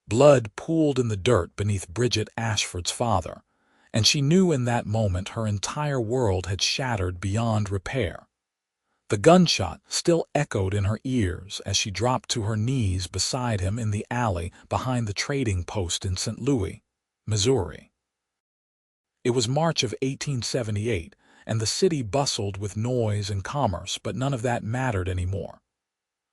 Blood pooled in the dirt beneath Bridget Ashford's father, and she knew in that moment her entire world had shattered beyond repair. The gunshot still echoed in her ears as she dropped to her knees beside him in the alley behind the trading post in St. Louis, Missouri. It was March of 1878, and the city bustled with noise and commerce, but none of that mattered anymore.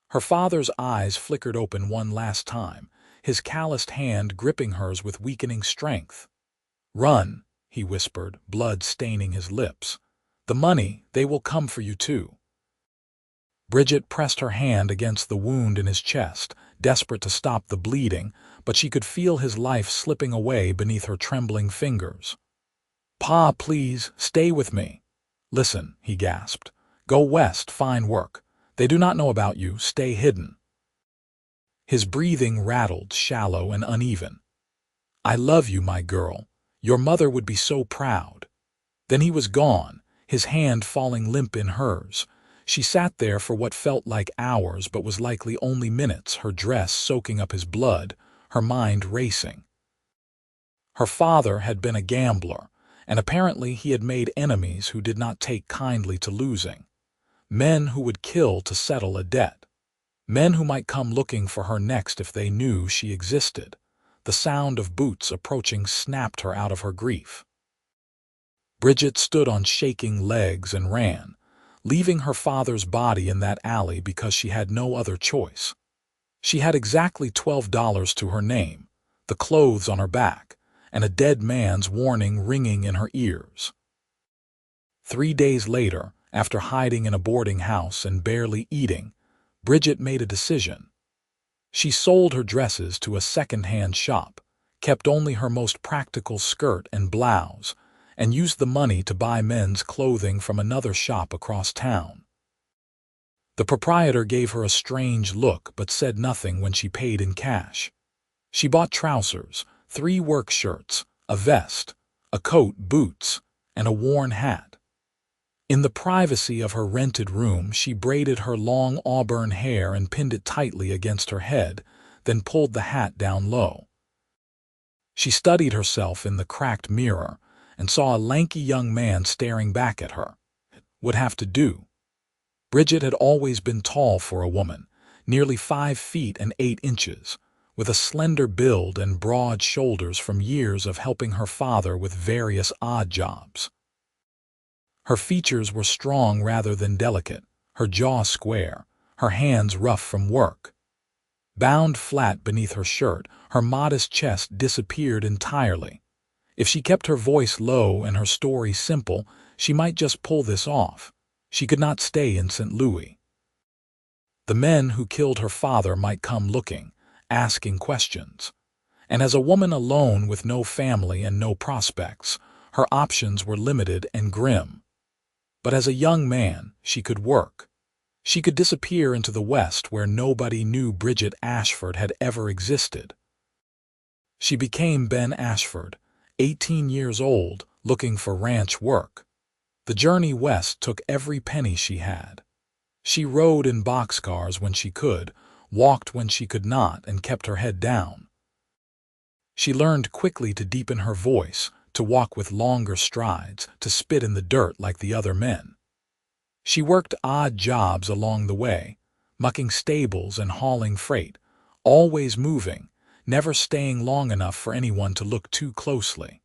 Her father's eyes flickered open one last time, his calloused hand gripping hers with weakening strength. "Run," he whispered, blood staining his lips. "The money, they will come for you too." Bridget pressed her hand against the wound in his chest, desperate to stop the bleeding, but she could feel his life slipping away beneath her trembling fingers. "Pa, please, stay with me." "Listen," he gasped. "Go west, find work. They do not know about you, stay hidden." His breathing rattled, shallow and uneven. "I love you, my girl. Your mother would be so proud." Then he was gone, his hand falling limp in hers. She sat there for what felt like hours but was likely only minutes, her dress soaking up his blood, her mind racing. Her father had been a gambler, and apparently he had made enemies who did not take kindly to losing. Men who would kill to settle a debt. Men who might come looking for her next if they knew she existed. The sound of boots approaching snapped her out of her grief. Bridget stood on shaking legs and ran, leaving her father's body in that alley because she had no other choice. She had exactly $12 to her name, the clothes on her back, and a dead man's warning ringing in her ears. 3 days later, after hiding in a boarding house and barely eating, Bridget made a decision. She sold her dresses to a second-hand shop, kept only her most practical skirt and blouse, and used the money to buy men's clothing from another shop across town. The proprietor gave her a strange look but said nothing when she paid in cash. She bought trousers, 3 work shirts, a vest, a coat, boots, and a worn hat. In the privacy of her rented room, she braided her long auburn hair and pinned it tightly against her head, then pulled the hat down low. She studied herself in the cracked mirror and saw a lanky young man staring back at her. It would have to do. Bridget had always been tall for a woman, nearly 5 feet and 8 inches, with a slender build and broad shoulders from years of helping her father with various odd jobs. Her features were strong rather than delicate, her jaw square, her hands rough from work. Bound flat beneath her shirt, her modest chest disappeared entirely. If she kept her voice low and her story simple, she might just pull this off. She could not stay in St. Louis. The men who killed her father might come looking, asking questions. And as a woman alone with no family and no prospects, her options were limited and grim. But as a young man, she could work. She could disappear into the West where nobody knew Bridget Ashford had ever existed. She became Ben Ashford, 18 years old, looking for ranch work. The journey west took every penny she had. She rode in boxcars when she could, walked when she could not, and kept her head down. She learned quickly to deepen her voice, to walk with longer strides, to spit in the dirt like the other men. She worked odd jobs along the way, mucking stables and hauling freight, always moving, never staying long enough for anyone to look too closely.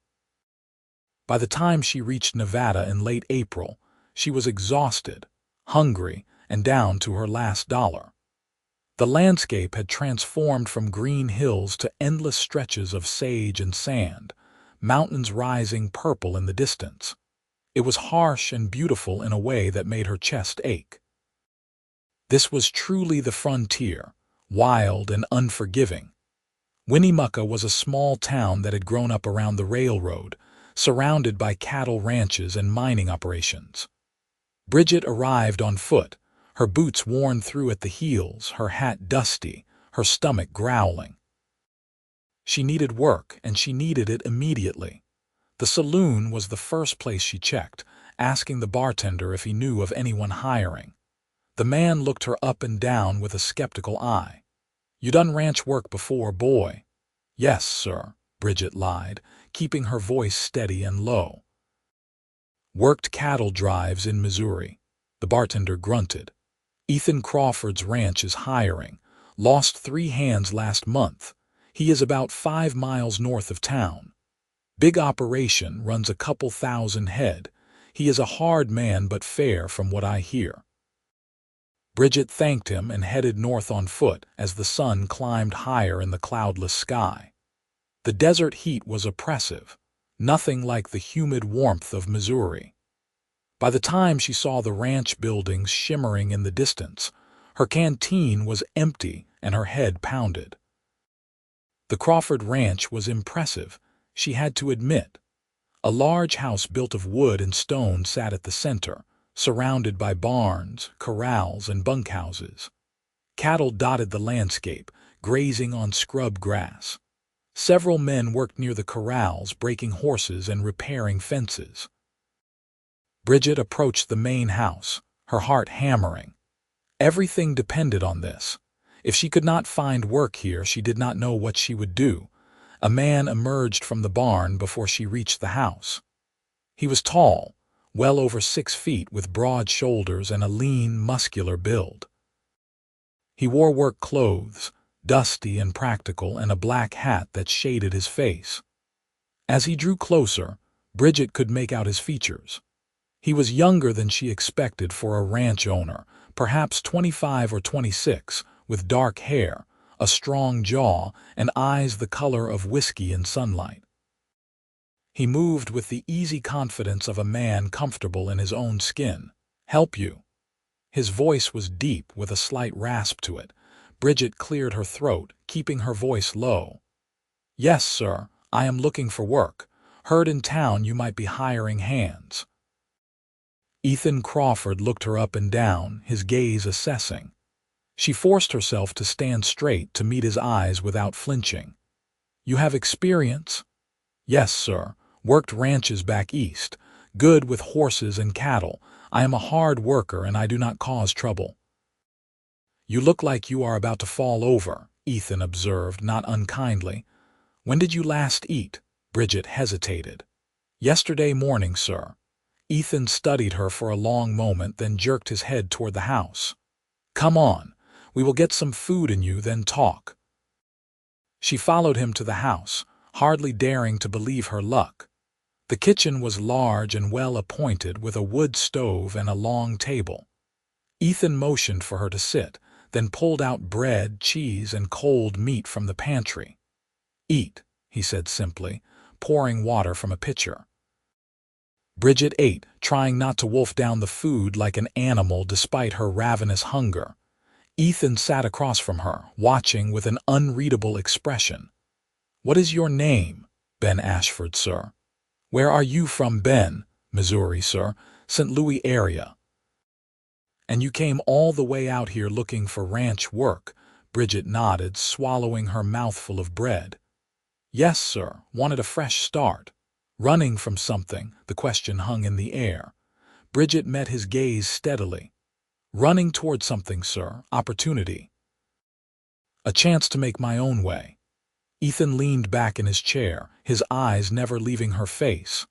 By the time she reached Nevada in late April, she was exhausted, hungry, and down to her last dollar. The landscape had transformed from green hills to endless stretches of sage and sand, mountains rising purple in the distance. It was harsh and beautiful in a way that made her chest ache. This was truly the frontier, wild and unforgiving. Winnemucca was a small town that had grown up around the railroad, surrounded by cattle ranches and mining operations. Bridget arrived on foot, her boots worn through at the heels, her hat dusty, her stomach growling. She needed work, and she needed it immediately. The saloon was the first place she checked, asking the bartender if he knew of anyone hiring. The man looked her up and down with a skeptical eye. "You done ranch work before, boy?" Yes, sir, Bridget lied, keeping her voice steady and low. Worked cattle drives in Missouri. The bartender grunted. Ethan Crawford's ranch is hiring. Lost 3 hands last month. He is about 5 miles north of town. Big operation, runs a couple thousand head. He is a hard man but fair from what I hear. Bridget thanked him and headed north on foot as the sun climbed higher in the cloudless sky. The desert heat was oppressive, nothing like the humid warmth of Missouri. By the time she saw the ranch buildings shimmering in the distance, her canteen was empty and her head pounded. The Crawford ranch was impressive, she had to admit. A large house built of wood and stone sat at the center, surrounded by barns, corrals, and bunkhouses. Cattle dotted the landscape, grazing on scrub grass. Several men worked near the corrals, breaking horses and repairing fences. Bridget approached the main house, her heart hammering. Everything depended on this. If she could not find work here, she did not know what she would do. A man emerged from the barn before she reached the house. He was tall, well over 6 feet, with broad shoulders and a lean, muscular build. He wore work clothes, dusty and practical, and a black hat that shaded his face. As he drew closer, Bridget could make out his features. He was younger than she expected for a ranch owner, perhaps 25 or 26, with dark hair, a strong jaw, and eyes the color of whiskey in sunlight. He moved with the easy confidence of a man comfortable in his own skin. "Help you?" His voice was deep with a slight rasp to it. Bridget cleared her throat, keeping her voice low. "Yes, sir, I am looking for work. Heard in town you might be hiring hands." Ethan Crawford looked her up and down, his gaze assessing. She forced herself to stand straight to meet his eyes without flinching. "You have experience?" "Yes, sir. Worked ranches back east. Good with horses and cattle. I am a hard worker and I do not cause trouble." "You look like you are about to fall over," Ethan observed, not unkindly. "When did you last eat?" Bridget hesitated. "Yesterday morning, sir." Ethan studied her for a long moment, then jerked his head toward the house. "Come on. We will get some food in you, then talk." She followed him to the house, hardly daring to believe her luck. The kitchen was large and well appointed, with a wood stove and a long table. Ethan motioned for her to sit, then pulled out bread, cheese, and cold meat from the pantry. "Eat," he said simply, pouring water from a pitcher. Bridget ate, trying not to wolf down the food like an animal despite her ravenous hunger. Ethan sat across from her, watching with an unreadable expression. "What is your name?" "Ben Ashford, sir." "Where are you from?" "Ben, Missouri, sir. St. Louis area." "And you came all the way out here looking for ranch work?" Bridget nodded, swallowing her mouthful of bread. "Yes, sir. Wanted a fresh start." Running from something, the question hung in the air. Bridget met his gaze steadily. "Running toward something, sir. Opportunity. A chance to make my own way." Ethan leaned back in his chair, his eyes never leaving her face.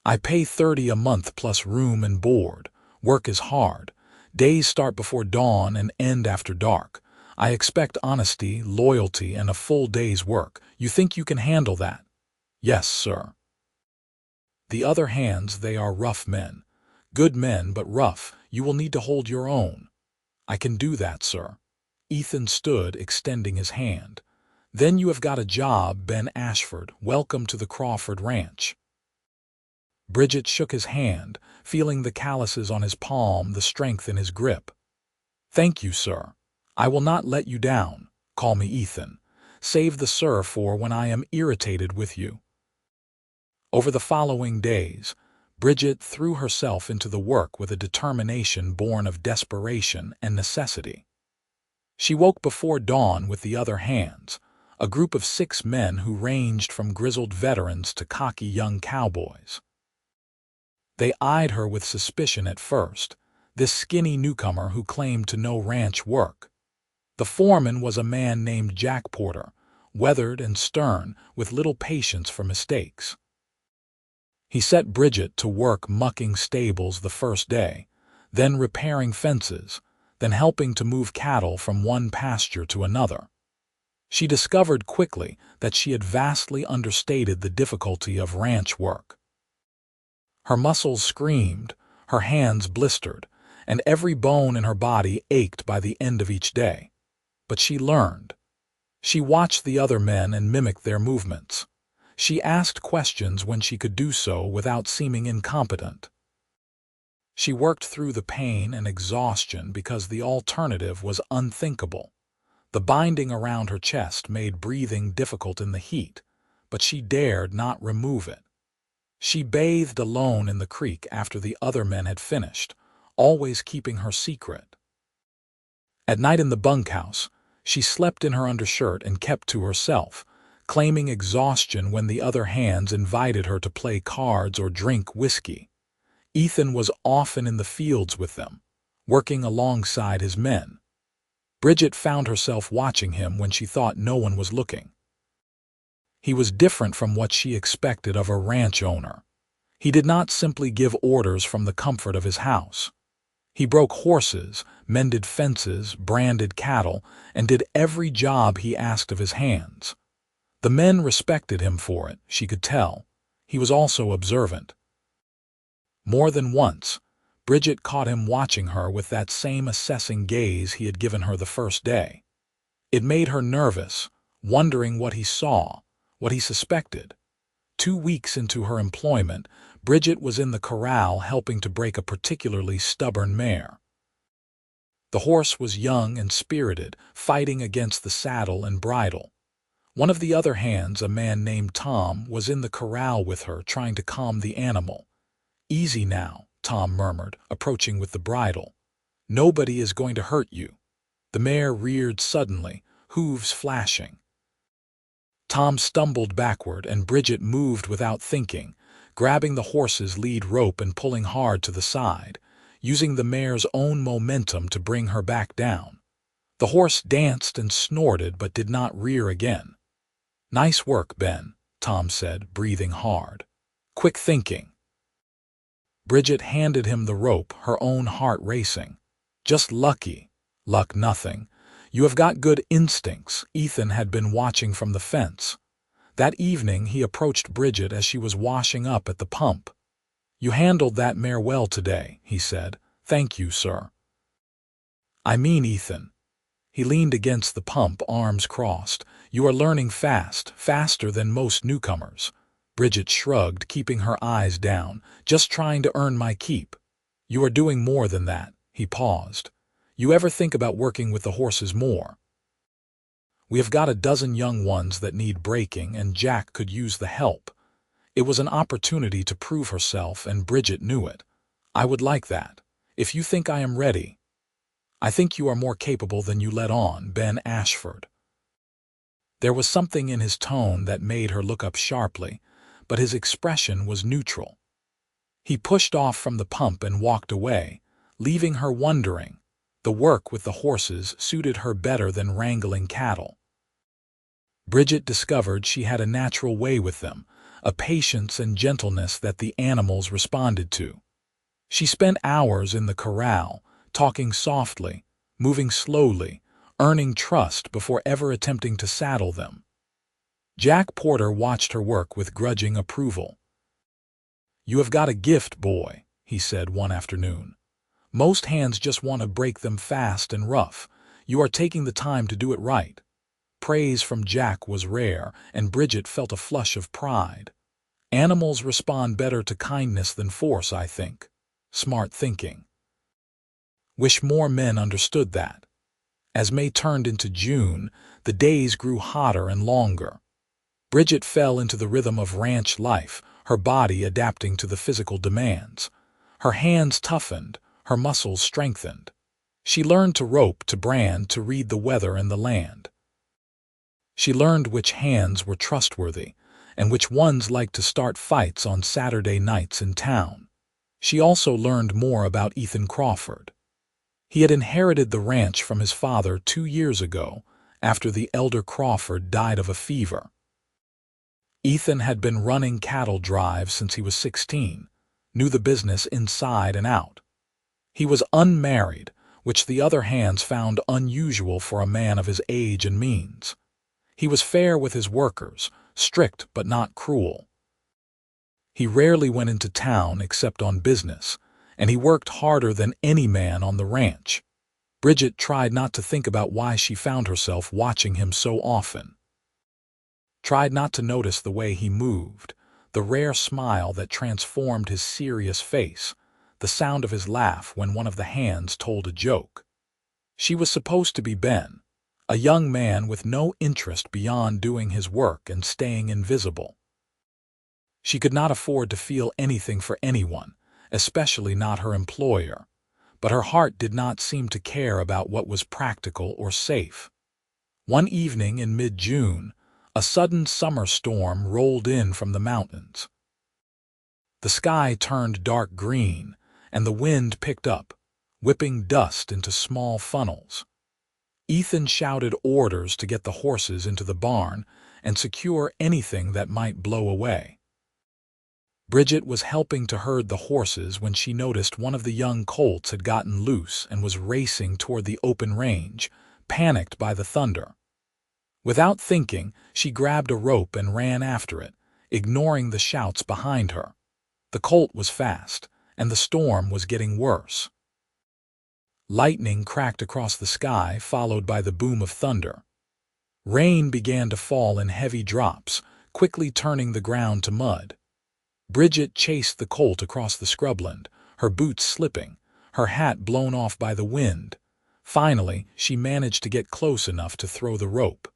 "I pay $30 a month plus room and board. Work is hard. Days start before dawn and end after dark. I expect honesty, loyalty, and a full day's work. You think you can handle that?" "Yes, sir." "The other hands, they are rough men. Good men, but rough. You will need to hold your own." "I can do that, sir." Ethan stood, extending his hand. "Then you have got a job, Ben Ashford. Welcome to the Crawford Ranch." Bridget shook his hand, feeling the calluses on his palm, the strength in his grip. "Thank you, sir. I will not let you down. Call me Ethan. Save the sir for when I am irritated with you." Over the following days, Bridget threw herself into the work with a determination born of desperation and necessity. She woke before dawn with the other hands, a group of 6 men who ranged from grizzled veterans to cocky young cowboys. They eyed her with suspicion at first, this skinny newcomer who claimed to know ranch work. The foreman was a man named Jack Porter, weathered and stern, with little patience for mistakes. He set Bridget to work mucking stables the first day, then repairing fences, then helping to move cattle from one pasture to another. She discovered quickly that she had vastly understated the difficulty of ranch work. Her muscles screamed, her hands blistered, and every bone in her body ached by the end of each day. But she learned. She watched the other men and mimicked their movements. She asked questions when she could do so without seeming incompetent. She worked through the pain and exhaustion because the alternative was unthinkable. The binding around her chest made breathing difficult in the heat, but she dared not remove it. She bathed alone in the creek after the other men had finished, always keeping her secret. At night in the bunkhouse, she slept in her undershirt and kept to herself, claiming exhaustion when the other hands invited her to play cards or drink whiskey. Ethan was often in the fields with them, working alongside his men. Bridget found herself watching him when she thought no one was looking. He was different from what she expected of a ranch owner. He did not simply give orders from the comfort of his house. He broke horses, mended fences, branded cattle, and did every job he asked of his hands. The men respected him for it, she could tell. He was also observant. More than once, Bridget caught him watching her with that same assessing gaze he had given her the first day. It made her nervous, wondering what he saw, what he suspected. 2 weeks into her employment, Bridget was in the corral helping to break a particularly stubborn mare. The horse was young and spirited, fighting against the saddle and bridle. One of the other hands, a man named Tom, was in the corral with her, trying to calm the animal. "Easy now," Tom murmured, approaching with the bridle. "Nobody is going to hurt you." The mare reared suddenly, hooves flashing. Tom stumbled backward, and Bridget moved without thinking, grabbing the horse's lead rope and pulling hard to the side, using the mare's own momentum to bring her back down. The horse danced and snorted but did not rear again. "Nice work, Ben," Tom said, breathing hard. "Quick thinking." Bridget handed him the rope, her own heart racing. "Just lucky." "Luck nothing. You have got good instincts." Ethan had been watching from the fence. That evening he approached Bridget as she was washing up at the pump. "You handled that mare well today," he said. "Thank you, sir." "I mean, Ethan." He leaned against the pump, arms crossed. "You are learning fast, faster than most newcomers." Bridget shrugged, keeping her eyes down. "Just trying to earn my keep." "You are doing more than that." He paused. "You ever think about working with the horses more? We have got a dozen young ones that need breaking, and Jack could use the help." It was an opportunity to prove herself, and Bridget knew it. "I would like that. If you think I am ready." "I think you are more capable than you let on, Ben Ashford." There was something in his tone that made her look up sharply, but his expression was neutral. He pushed off from the pump and walked away, leaving her wondering. The work with the horses suited her better than wrangling cattle. Bridget discovered she had a natural way with them, a patience and gentleness that the animals responded to. She spent hours in the corral, talking softly, moving slowly, earning trust before ever attempting to saddle them. Jack Porter watched her work with grudging approval. "You have got a gift, boy," he said one afternoon. "Most hands just want to break them fast and rough. You are taking the time to do it right." Praise from Jack was rare, and Bridget felt a flush of pride. Animals respond better to kindness than force, I think. Smart thinking. Wish more men understood that. As May turned into June, the days grew hotter and longer. Bridget fell into the rhythm of ranch life, her body adapting to the physical demands. Her hands toughened, her muscles strengthened. She learned to rope, to brand, to read the weather and the land. She learned which hands were trustworthy, and which ones liked to start fights on Saturday nights in town. She also learned more about Ethan Crawford. He had inherited the ranch from his father 2 years ago, after the elder Crawford died of a fever. Ethan had been running cattle drives since he was 16, knew the business inside and out. He was unmarried, which the other hands found unusual for a man of his age and means. He was fair with his workers, strict but not cruel. He rarely went into town except on business, and he worked harder than any man on the ranch. Bridget tried not to think about why she found herself watching him so often. Tried not to notice the way he moved, the rare smile that transformed his serious face, the sound of his laugh when one of the hands told a joke. She was supposed to be Ben, a young man with no interest beyond doing his work and staying invisible. She could not afford to feel anything for anyone, especially not her employer, but her heart did not seem to care about what was practical or safe. One evening in mid-June, a sudden summer storm rolled in from the mountains. The sky turned dark green, and the wind picked up, whipping dust into small funnels. Ethan shouted orders to get the horses into the barn and secure anything that might blow away. Bridget was helping to herd the horses when she noticed one of the young colts had gotten loose and was racing toward the open range, panicked by the thunder. Without thinking, she grabbed a rope and ran after it, ignoring the shouts behind her. The colt was fast, and the storm was getting worse. Lightning cracked across the sky, followed by the boom of thunder. Rain began to fall in heavy drops, quickly turning the ground to mud. Bridget chased the colt across the scrubland, her boots slipping, her hat blown off by the wind. Finally, she managed to get close enough to throw the rope.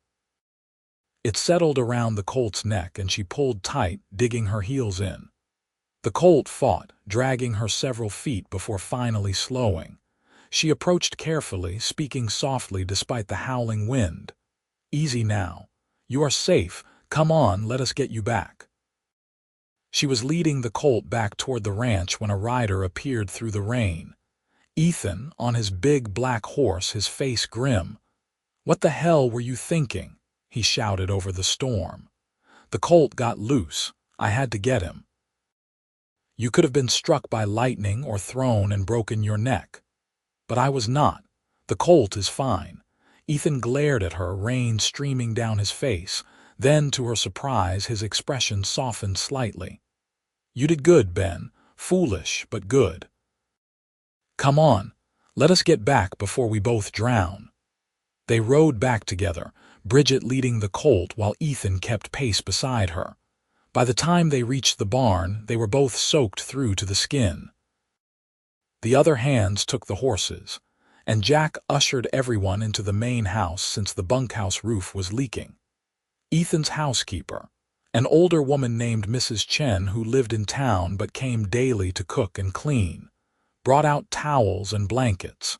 It settled around the colt's neck and she pulled tight, digging her heels in. The colt fought, dragging her several feet before finally slowing. She approached carefully, speaking softly despite the howling wind. "Easy now. You are safe. Come on, let us get you back." She was leading the colt back toward the ranch when a rider appeared through the rain. Ethan, on his big black horse, his face grim. "What the hell were you thinking?" he shouted over the storm. "The colt got loose. I had to get him." "You could have been struck by lightning or thrown and broken your neck." "But I was not. The colt is fine." Ethan glared at her, rain streaming down his face. Then, to her surprise, his expression softened slightly. "You did good, Ben. Foolish, but good. Come on, let us get back before we both drown." They rode back together, Bridget leading the colt while Ethan kept pace beside her. By the time they reached the barn, they were both soaked through to the skin. The other hands took the horses, and Jack ushered everyone into the main house since the bunkhouse roof was leaking. Ethan's housekeeper, an older woman named Mrs. Chen who lived in town but came daily to cook and clean, brought out towels and blankets.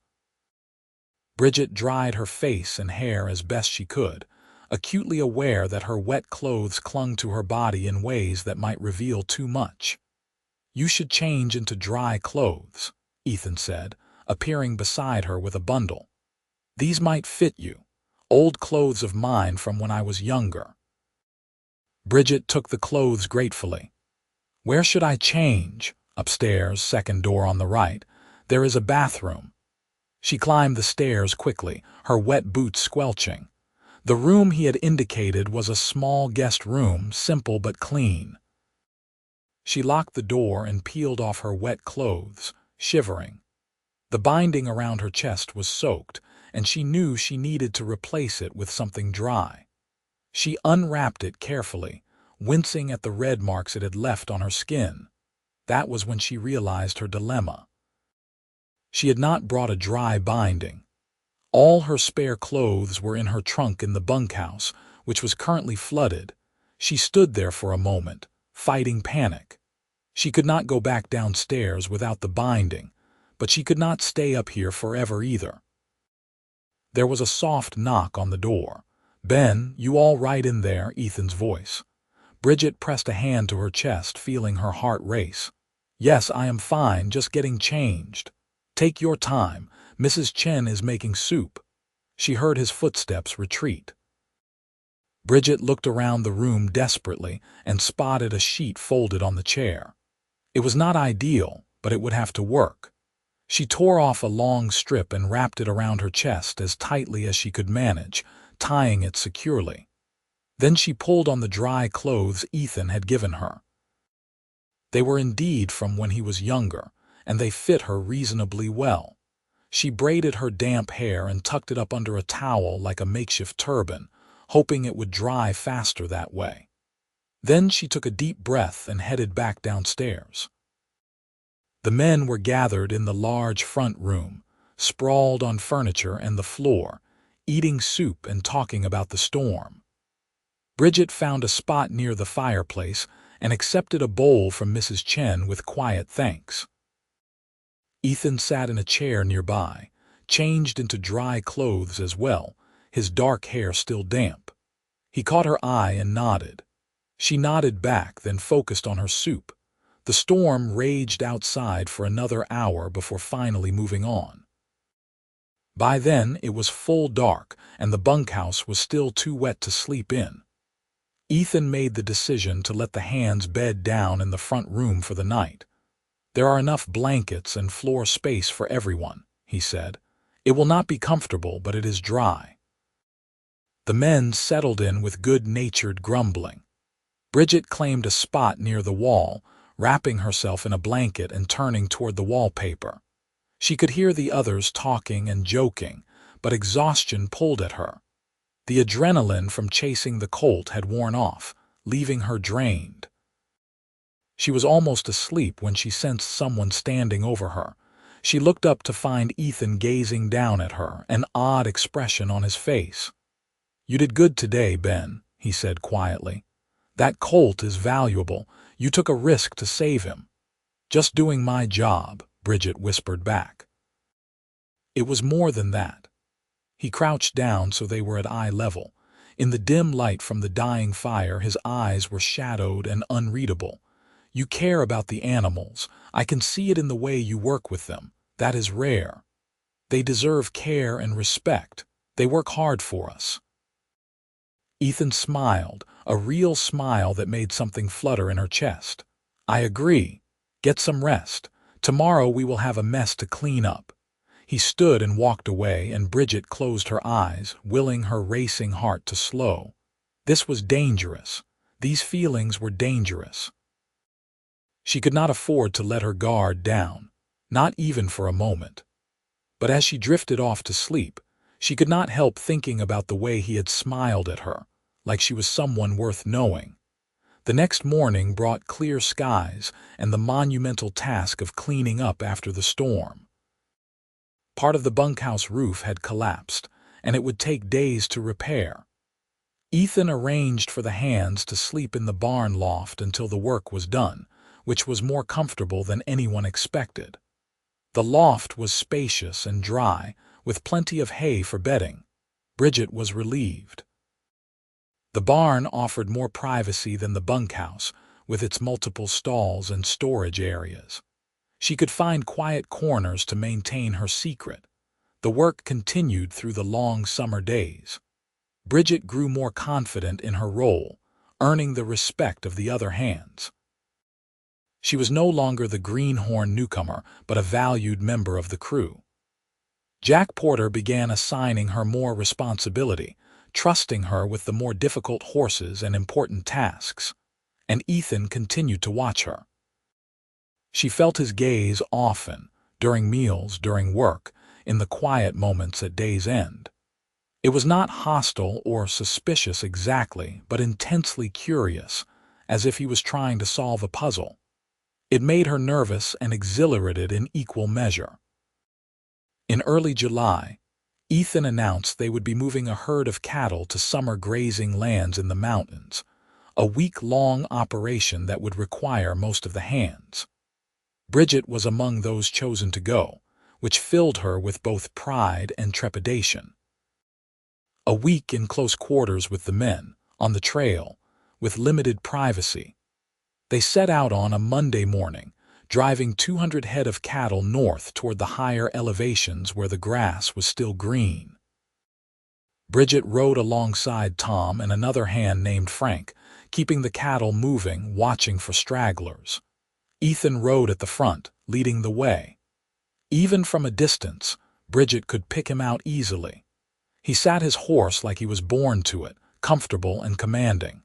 Bridget dried her face and hair as best she could, acutely aware that her wet clothes clung to her body in ways that might reveal too much. "You should change into dry clothes," Ethan said, appearing beside her with a bundle. "These might fit you. Old clothes of mine from when I was younger." Bridget took the clothes gratefully. "Where should I change?" "Upstairs, second door on the right. There is a bathroom." She climbed the stairs quickly, her wet boots squelching. The room he had indicated was a small guest room, simple but clean. She locked the door and peeled off her wet clothes, shivering. The binding around her chest was soaked, and she knew she needed to replace it with something dry. She unwrapped it carefully, wincing at the red marks it had left on her skin. That was when she realized her dilemma. She had not brought a dry binding. All her spare clothes were in her trunk in the bunkhouse, which was currently flooded. She stood there for a moment, fighting panic. She could not go back downstairs without the binding, but she could not stay up here forever either. There was a soft knock on the door. "Ben, you all right in there?" Ethan's voice. Bridget pressed a hand to her chest, feeling her heart race. "Yes, I am fine, just getting changed." "Take your time. Mrs. Chen is making soup." she heard his footsteps retreat. Bridget looked around the room desperately and spotted a sheet folded on the chair. It was not ideal, but it would have to work. She tore off a long strip and wrapped it around her chest as tightly as she could manage, tying it securely. Then she pulled on the dry clothes Ethan had given her. They were indeed from when he was younger, and they fit her reasonably well. She braided her damp hair and tucked it up under a towel like a makeshift turban, hoping it would dry faster that way. Then she took a deep breath and headed back downstairs. The men were gathered in the large front room, sprawled on furniture and the floor, eating soup and talking about the storm. Bridget found a spot near the fireplace and accepted a bowl from Mrs. Chen with quiet thanks. Ethan sat in a chair nearby, changed into dry clothes as well, his dark hair still damp. He caught her eye and nodded. She nodded back, then focused on her soup. The storm raged outside for another hour before finally moving on. By then, it was full dark, and the bunkhouse was still too wet to sleep in. Ethan made the decision to let the hands bed down in the front room for the night. "There are enough blankets and floor space for everyone," he said. "It will not be comfortable, but it is dry." The men settled in with good-natured grumbling. Bridget claimed a spot near the wall, wrapping herself in a blanket and turning toward the wallpaper. She could hear the others talking and joking, but exhaustion pulled at her. The adrenaline from chasing the colt had worn off, leaving her drained. She was almost asleep when she sensed someone standing over her. She looked up to find Ethan gazing down at her, an odd expression on his face. "You did good today, Ben," he said quietly. "That colt is valuable. You took a risk to save him." "Just doing my job," Bridget whispered back. It was more than that. He crouched down so they were at eye level. In the dim light from the dying fire, his eyes were shadowed and unreadable. "You care about the animals. I can see it in the way you work with them. That is rare. They deserve care and respect. They work hard for us." Ethan smiled, a real smile that made something flutter in her chest. "I agree. Get some rest. Tomorrow we will have a mess to clean up." He stood and walked away, and Bridget closed her eyes, willing her racing heart to slow. This was dangerous. These feelings were dangerous. She could not afford to let her guard down, not even for a moment. But as she drifted off to sleep, she could not help thinking about the way he had smiled at her, like she was someone worth knowing. The next morning brought clear skies and the monumental task of cleaning up after the storm. Part of the bunkhouse roof had collapsed, and it would take days to repair. Ethan arranged for the hands to sleep in the barn loft until the work was done, which was more comfortable than anyone expected. The loft was spacious and dry, with plenty of hay for bedding. Bridget was relieved. The barn offered more privacy than the bunkhouse, with its multiple stalls and storage areas. She could find quiet corners to maintain her secret. The work continued through the long summer days. Bridget grew more confident in her role, earning the respect of the other hands. She was no longer the greenhorn newcomer, but a valued member of the crew. Jack Porter began assigning her more responsibility, trusting her with the more difficult horses and important tasks, and Ethan continued to watch her. She felt his gaze often, during meals, during work, in the quiet moments at day's end. It was not hostile or suspicious exactly, but intensely curious, as if he was trying to solve a puzzle. It made her nervous and exhilarated in equal measure. In early July, Ethan announced they would be moving a herd of cattle to summer grazing lands in the mountains, a week-long operation that would require most of the hands. Bridget was among those chosen to go, which filled her with both pride and trepidation. A week in close quarters with the men, on the trail, with limited privacy. They set out on a Monday morning, driving 200 head of cattle north toward the higher elevations where the grass was still green. Bridget rode alongside Tom and another hand named Frank, keeping the cattle moving, watching for stragglers. Ethan rode at the front, leading the way. Even from a distance, Bridget could pick him out easily. He sat his horse like he was born to it, comfortable and commanding.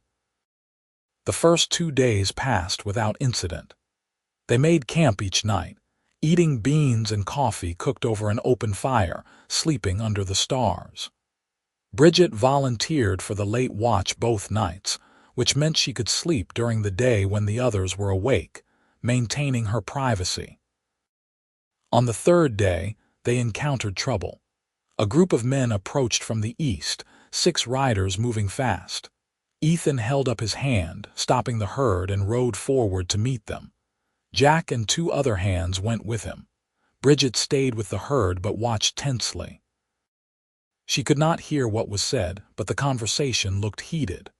The first 2 days passed without incident. They made camp each night, eating beans and coffee cooked over an open fire, sleeping under the stars. Bridget volunteered for the late watch both nights, which meant she could sleep during the day when the others were awake, maintaining her privacy. On the 3rd day, they encountered trouble. A group of men approached from the east, 6 riders moving fast. Ethan held up his hand, stopping the herd, and rode forward to meet them. Jack and 2 other hands went with him. Bridget stayed with the herd but watched tensely. She could not hear what was said, but the conversation looked heated.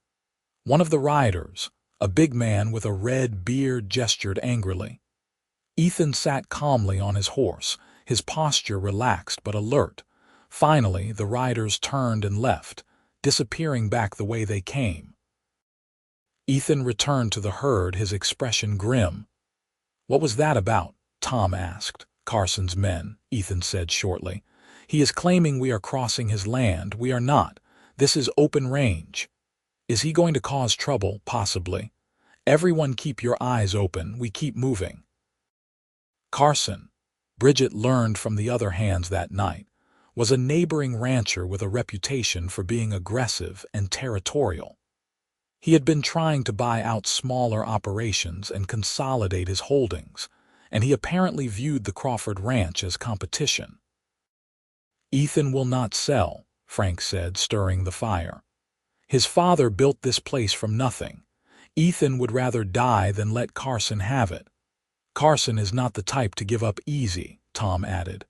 One of the riders, a big man with a red beard, gestured angrily. Ethan sat calmly on his horse, his posture relaxed but alert. Finally, the riders turned and left, disappearing back the way they came. Ethan returned to the herd, his expression grim. "What was that about?" Tom asked. "Carson's men," Ethan said shortly. "He is claiming we are crossing his land. We are not. This is open range." "Is he going to cause trouble?" "Possibly. Everyone keep your eyes open. We keep moving." Carson, Bridget learned from the other hands that night, was a neighboring rancher with a reputation for being aggressive and territorial. He had been trying to buy out smaller operations and consolidate his holdings, and he apparently viewed the Crawford ranch as competition. "Ethan will not sell," Frank said, stirring the fire. "His father built this place from nothing. Ethan would rather die than let Carson have it." "Carson is not the type to give up easy," Tom added.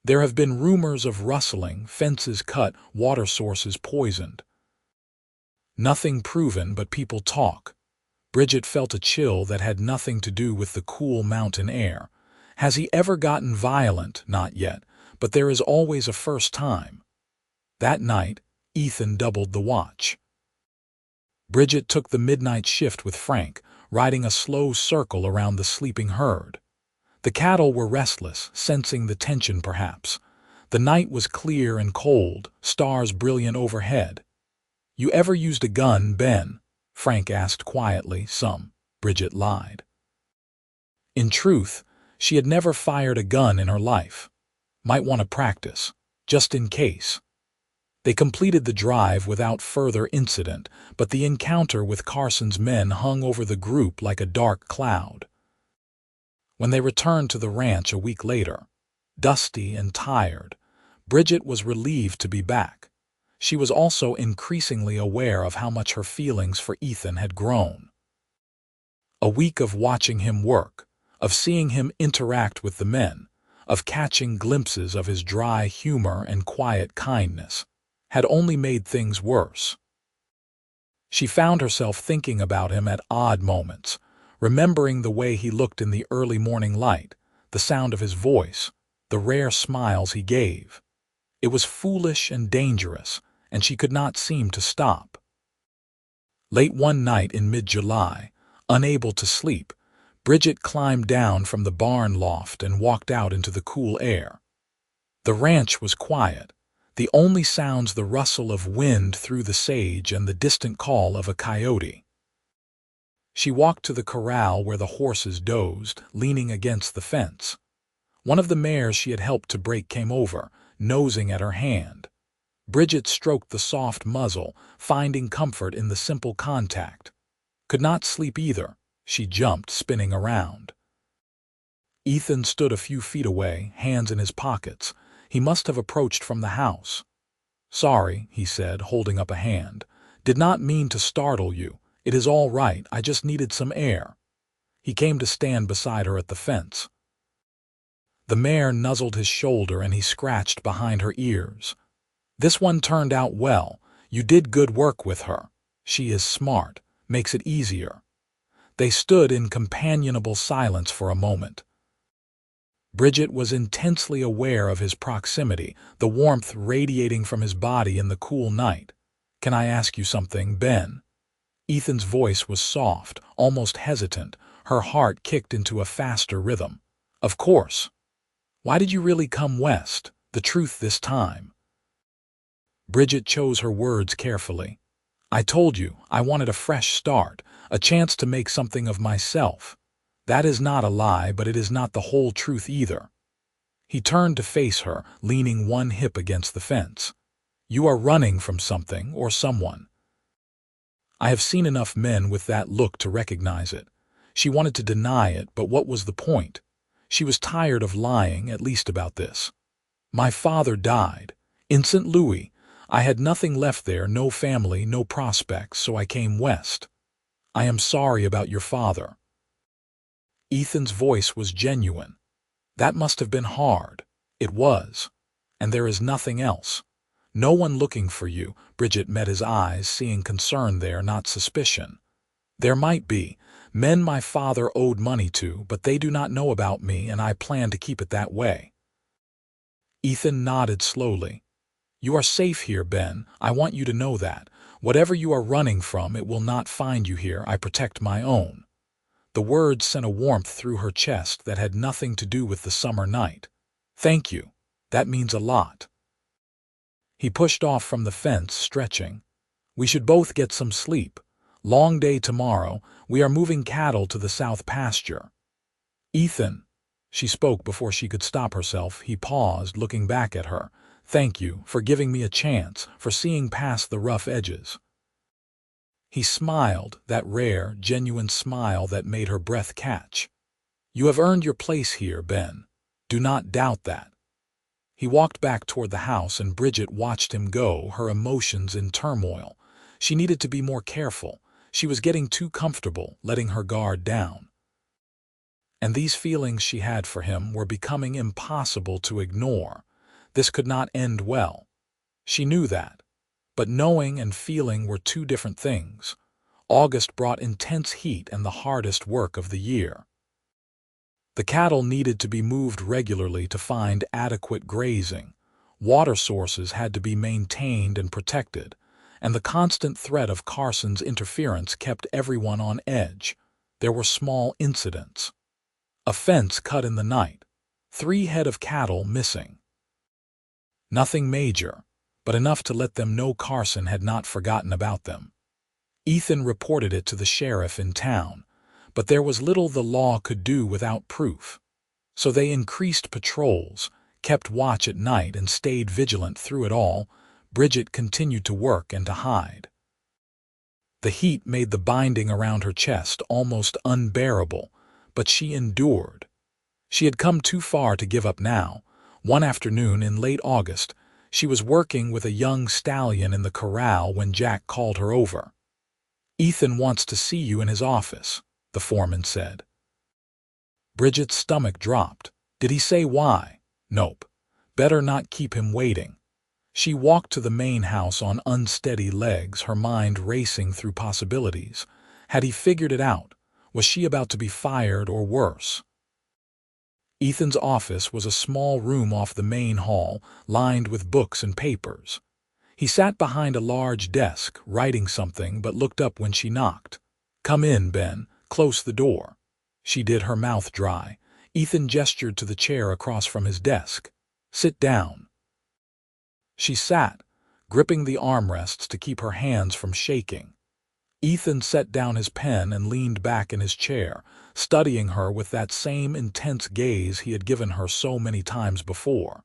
"There have been rumors of rustling, fences cut, water sources poisoned." "Nothing proven, but people talk." Bridget felt a chill that had nothing to do with the cool mountain air. "Has he ever gotten violent?" "Not yet, but there is always a first time." That night, Ethan doubled the watch. Bridget took the midnight shift with Frank, riding a slow circle around the sleeping herd. The cattle were restless, sensing the tension perhaps. The night was clear and cold, stars brilliant overhead. "You ever used a gun, Ben?" Frank asked quietly. "Some," Bridget lied. In truth, she had never fired a gun in her life. "Might want to practice, just in case." They completed the drive without further incident, but the encounter with Carson's men hung over the group like a dark cloud. When they returned to the ranch a week later, dusty and tired, Bridget was relieved to be back. She was also increasingly aware of how much her feelings for Ethan had grown. A week of watching him work, of seeing him interact with the men, of catching glimpses of his dry humor and quiet kindness, had only made things worse. She found herself thinking about him at odd moments, remembering the way he looked in the early morning light, the sound of his voice, the rare smiles he gave. It was foolish and dangerous, and she could not seem to stop. Late one night in mid-July, unable to sleep, Bridget climbed down from the barn loft and walked out into the cool air. The ranch was quiet, the only sounds the rustle of wind through the sage and the distant call of a coyote. She walked to the corral where the horses dozed, leaning against the fence. One of the mares she had helped to break came over, nosing at her hand. Bridget stroked the soft muzzle, finding comfort in the simple contact. Could not sleep either. She jumped, spinning around. Ethan stood a few feet away, hands in his pockets. He must have approached from the house. "Sorry," he said, holding up a hand. "Did not mean to startle you. It is all right, I just needed some air." He came to stand beside her at the fence. The mare nuzzled his shoulder and he scratched behind her ears. "This one turned out well. You did good work with her. She is smart, makes it easier." They stood in companionable silence for a moment. Bridget was intensely aware of his proximity, the warmth radiating from his body in the cool night. "Can I ask you something, Ben?" Ethan's voice was soft, almost hesitant. Her heart kicked into a faster rhythm. "Of course. Why did you really come west? The truth this time." Bridget chose her words carefully. "I told you I wanted a fresh start, a chance to make something of myself. That is not a lie, but it is not the whole truth either." He turned to face her, leaning one hip against the fence. "You are running from something or someone." I have seen enough men with that look to recognize it. She wanted to deny it, but what was the point? She was tired of lying, at least about this. "My father died. In St. Louis. I had nothing left there, no family, no prospects, so I came west. I am sorry about your father." Ethan's voice was genuine. "That must have been hard." It was. "And there is nothing else. No one looking for you." Bridget met his eyes, seeing concern there, not suspicion. "There might be. Men my father owed money to, but they do not know about me, and I plan to keep it that way." Ethan nodded slowly. "You are safe here, Ben. I want you to know that. Whatever you are running from, it will not find you here. I protect my own." The words sent a warmth through her chest that had nothing to do with the summer night. "Thank you. That means a lot." He pushed off from the fence, stretching. "We should both get some sleep. Long day tomorrow. We are moving cattle to the south pasture." "Ethan," she spoke before she could stop herself. He paused, looking back at her. "Thank you for giving me a chance, for seeing past the rough edges." He smiled, that rare, genuine smile that made her breath catch. "You have earned your place here, Ben. Do not doubt that." He walked back toward the house, and Bridget watched him go, her emotions in turmoil. She needed to be more careful. She was getting too comfortable, letting her guard down. And these feelings she had for him were becoming impossible to ignore. This could not end well. She knew that. But knowing and feeling were two different things. August brought intense heat and the hardest work of the year. The cattle needed to be moved regularly to find adequate grazing. Water sources had to be maintained and protected, and the constant threat of Carson's interference kept everyone on edge. There were small incidents. A fence cut in the night. 3 head of cattle missing. Nothing major, but enough to let them know Carson had not forgotten about them. Ethan reported it to the sheriff in town, but there was little the law could do without proof. So they increased patrols, kept watch at night, and stayed vigilant through it all. Bridget continued to work and to hide. The heat made the binding around her chest almost unbearable, but she endured. She had come too far to give up now. One afternoon in late August, she was working with a young stallion in the corral when Jack called her over. "Ethan wants to see you in his office," the foreman said. Bridget's stomach dropped. Did he say why? Nope. Better not keep him waiting. She walked to the main house on unsteady legs, her mind racing through possibilities. Had he figured it out? Was she about to be fired or worse? Ethan's office was a small room off the main hall, lined with books and papers. He sat behind a large desk, writing something, but looked up when she knocked. "Come in, Ben. Close the door." She did, her mouth dry. Ethan gestured to the chair across from his desk. "Sit down." She sat, gripping the armrests to keep her hands from shaking. Ethan set down his pen and leaned back in his chair, studying her with that same intense gaze he had given her so many times before.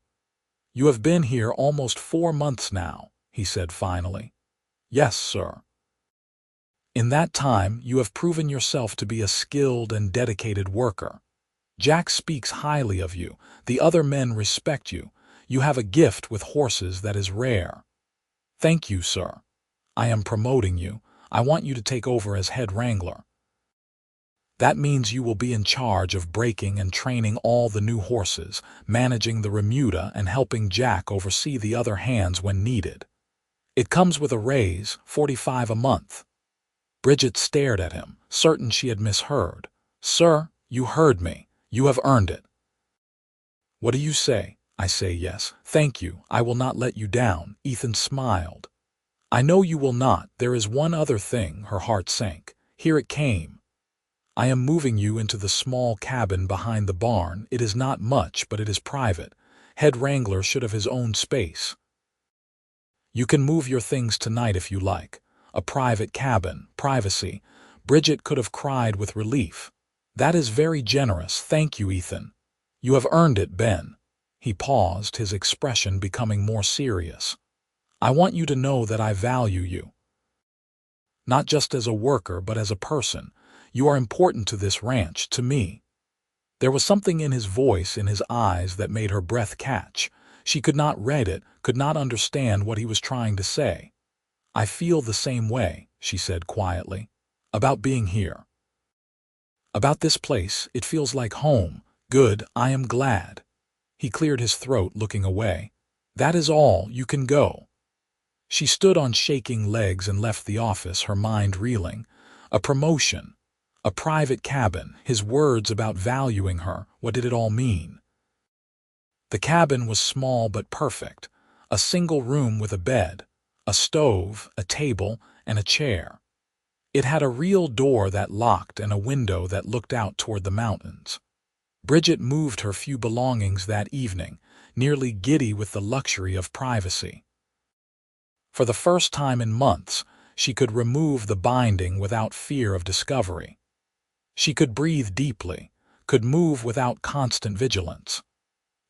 "You have been here almost 4 months now," he said finally. "Yes, sir." "In that time, you have proven yourself to be a skilled and dedicated worker. Jack speaks highly of you. The other men respect you. You have a gift with horses that is rare." "Thank you, sir. I am promoting you. I want you to take over as head wrangler. That means you will be in charge of breaking and training all the new horses, managing the remuda, and helping Jack oversee the other hands when needed. It comes with a raise, $45 a month." Bridget stared at him, certain she had misheard. "Sir, you heard me. You have earned it." What do you say? I say yes. Thank you. I will not let you down. Ethan smiled. I know you will not. There is one other thing. Her heart sank. Here it came. I am moving you into the small cabin behind the barn. It is not much, but it is private. Head wrangler should have his own space. You can move your things tonight if you like. A private cabin, privacy. Bridget could have cried with relief. That is very generous. Thank you, Ethan. You have earned it, Ben. He paused, his expression becoming more serious. I want you to know that I value you. Not just as a worker, but as a person. You are important to this ranch, to me. There was something in his voice, in his eyes, that made her breath catch. She could not read it, could not understand what he was trying to say. I feel the same way, she said quietly. About being here. About this place, it feels like home. Good, I am glad. He cleared his throat, looking away. That is all, you can go. She stood on shaking legs and left the office, her mind reeling. A promotion. A private cabin, his words about valuing her, what did it all mean? The cabin was small but perfect. A single room with a bed, a stove, a table, and a chair. It had a real door that locked and a window that looked out toward the mountains. Bridget moved her few belongings that evening, nearly giddy with the luxury of privacy. For the first time in months, she could remove the binding without fear of discovery. She could breathe deeply, could move without constant vigilance.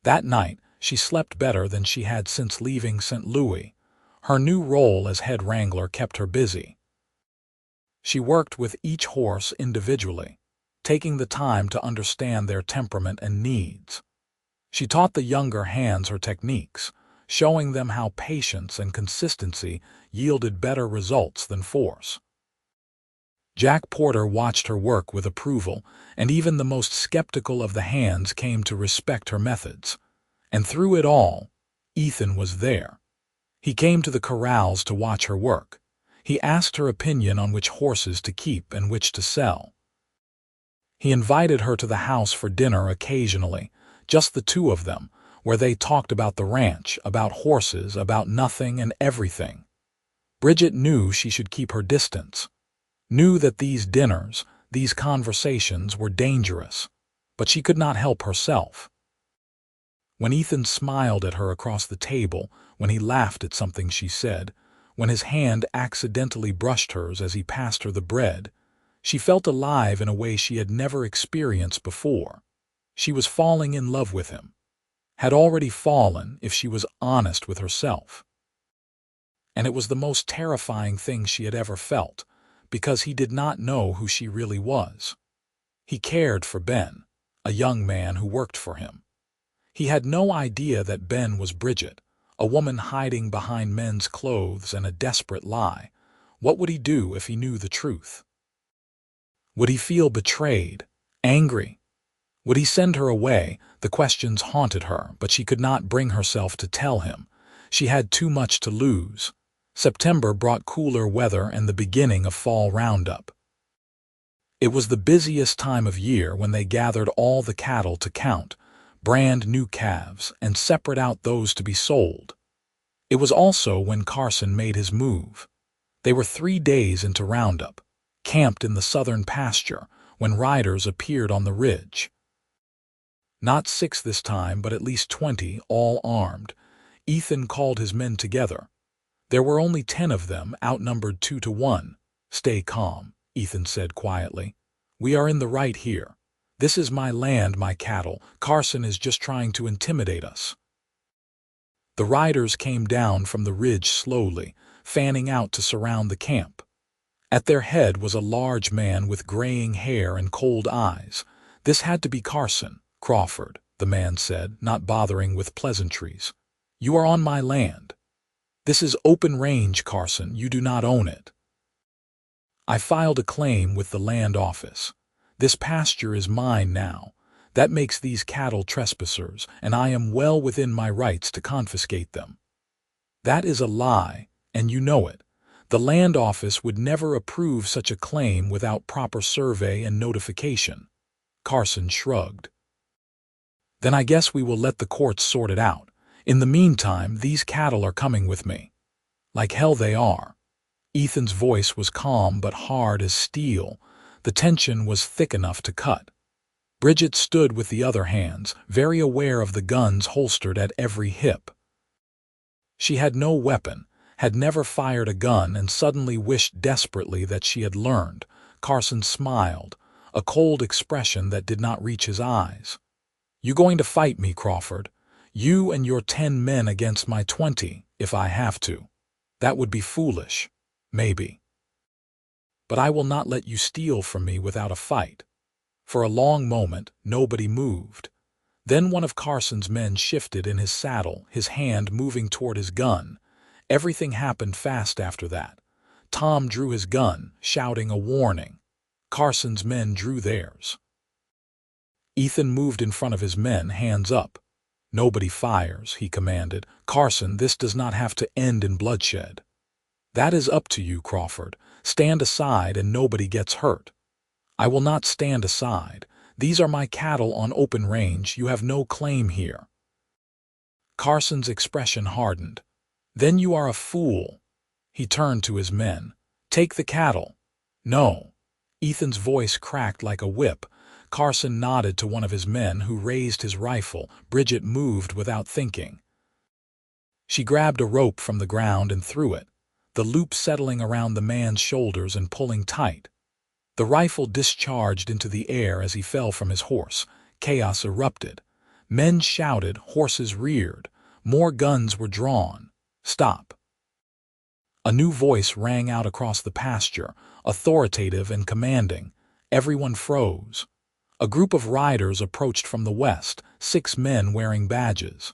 That night, she slept better than she had since leaving St. Louis. Her new role as head wrangler kept her busy. She worked with each horse individually, taking the time to understand their temperament and needs. She taught the younger hands her techniques, showing them how patience and consistency yielded better results than force. Jack Porter watched her work with approval, and even the most skeptical of the hands came to respect her methods. And through it all, Ethan was there. He came to the corrals to watch her work. He asked her opinion on which horses to keep and which to sell. He invited her to the house for dinner occasionally, just the two of them, where they talked about the ranch, about horses, about nothing and everything. Bridget knew she should keep her distance, knew that these dinners, these conversations were dangerous, but she could not help herself. When Ethan smiled at her across the table, when he laughed at something she said, when his hand accidentally brushed hers as he passed her the bread, she felt alive in a way she had never experienced before. She was falling in love with him. Had already fallen if she was honest with herself. And it was the most terrifying thing she had ever felt, because he did not know who she really was. He cared for Ben, a young man who worked for him. He had no idea that Ben was Bridget, a woman hiding behind men's clothes and a desperate lie. What would he do if he knew the truth? Would he feel betrayed, angry? Would he send her away? The questions haunted her, but she could not bring herself to tell him. She had too much to lose. September brought cooler weather and the beginning of fall roundup. It was the busiest time of year when they gathered all the cattle to count, brand new calves, and separate out those to be sold. It was also when Carson made his move. They were 3 days into roundup, camped in the southern pasture, when riders appeared on the ridge. Not 6 this time, but at least 20, all armed. Ethan called his men together. There were only 10 of them, outnumbered 2 to 1. Stay calm, Ethan said quietly. We are in the right here. This is my land, my cattle. Carson is just trying to intimidate us. The riders came down from the ridge slowly, fanning out to surround the camp. At their head was a large man with graying hair and cold eyes. This had to be Carson. Crawford, the man said, not bothering with pleasantries. You are on my land. This is open range, Carson. You do not own it. I filed a claim with the land office. This pasture is mine now. That makes these cattle trespassers, and I am well within my rights to confiscate them. That is a lie, and you know it. The land office would never approve such a claim without proper survey and notification. Carson shrugged. Then I guess we will let the courts sort it out. In the meantime, these cattle are coming with me. Like hell they are. Ethan's voice was calm but hard as steel. The tension was thick enough to cut. Bridget stood with the other hands, very aware of the guns holstered at every hip. She had no weapon, had never fired a gun, and suddenly wished desperately that she had learned. Carson smiled, a cold expression that did not reach his eyes. You going to fight me, Crawford? You and your 10 men against my 20, if I have to. That would be foolish. Maybe. But I will not let you steal from me without a fight. For a long moment, nobody moved. Then one of Carson's men shifted in his saddle, his hand moving toward his gun. Everything happened fast after that. Tom drew his gun, shouting a warning. Carson's men drew theirs. Ethan moved in front of his men, hands up. Nobody fires, he commanded. Carson, this does not have to end in bloodshed. That is up to you, Crawford. Stand aside and nobody gets hurt. I will not stand aside. These are my cattle on open range. You have no claim here. Carson's expression hardened. Then you are a fool. He turned to his men. Take the cattle. No. Ethan's voice cracked like a whip. Carson nodded to one of his men, who raised his rifle. Bridget moved without thinking. She grabbed a rope from the ground and threw it, the loop settling around the man's shoulders and pulling tight. The rifle discharged into the air as he fell from his horse. Chaos erupted. Men shouted, horses reared. More guns were drawn. Stop. A new voice rang out across the pasture, authoritative and commanding. Everyone froze. A group of riders approached from the west, 6 men wearing badges.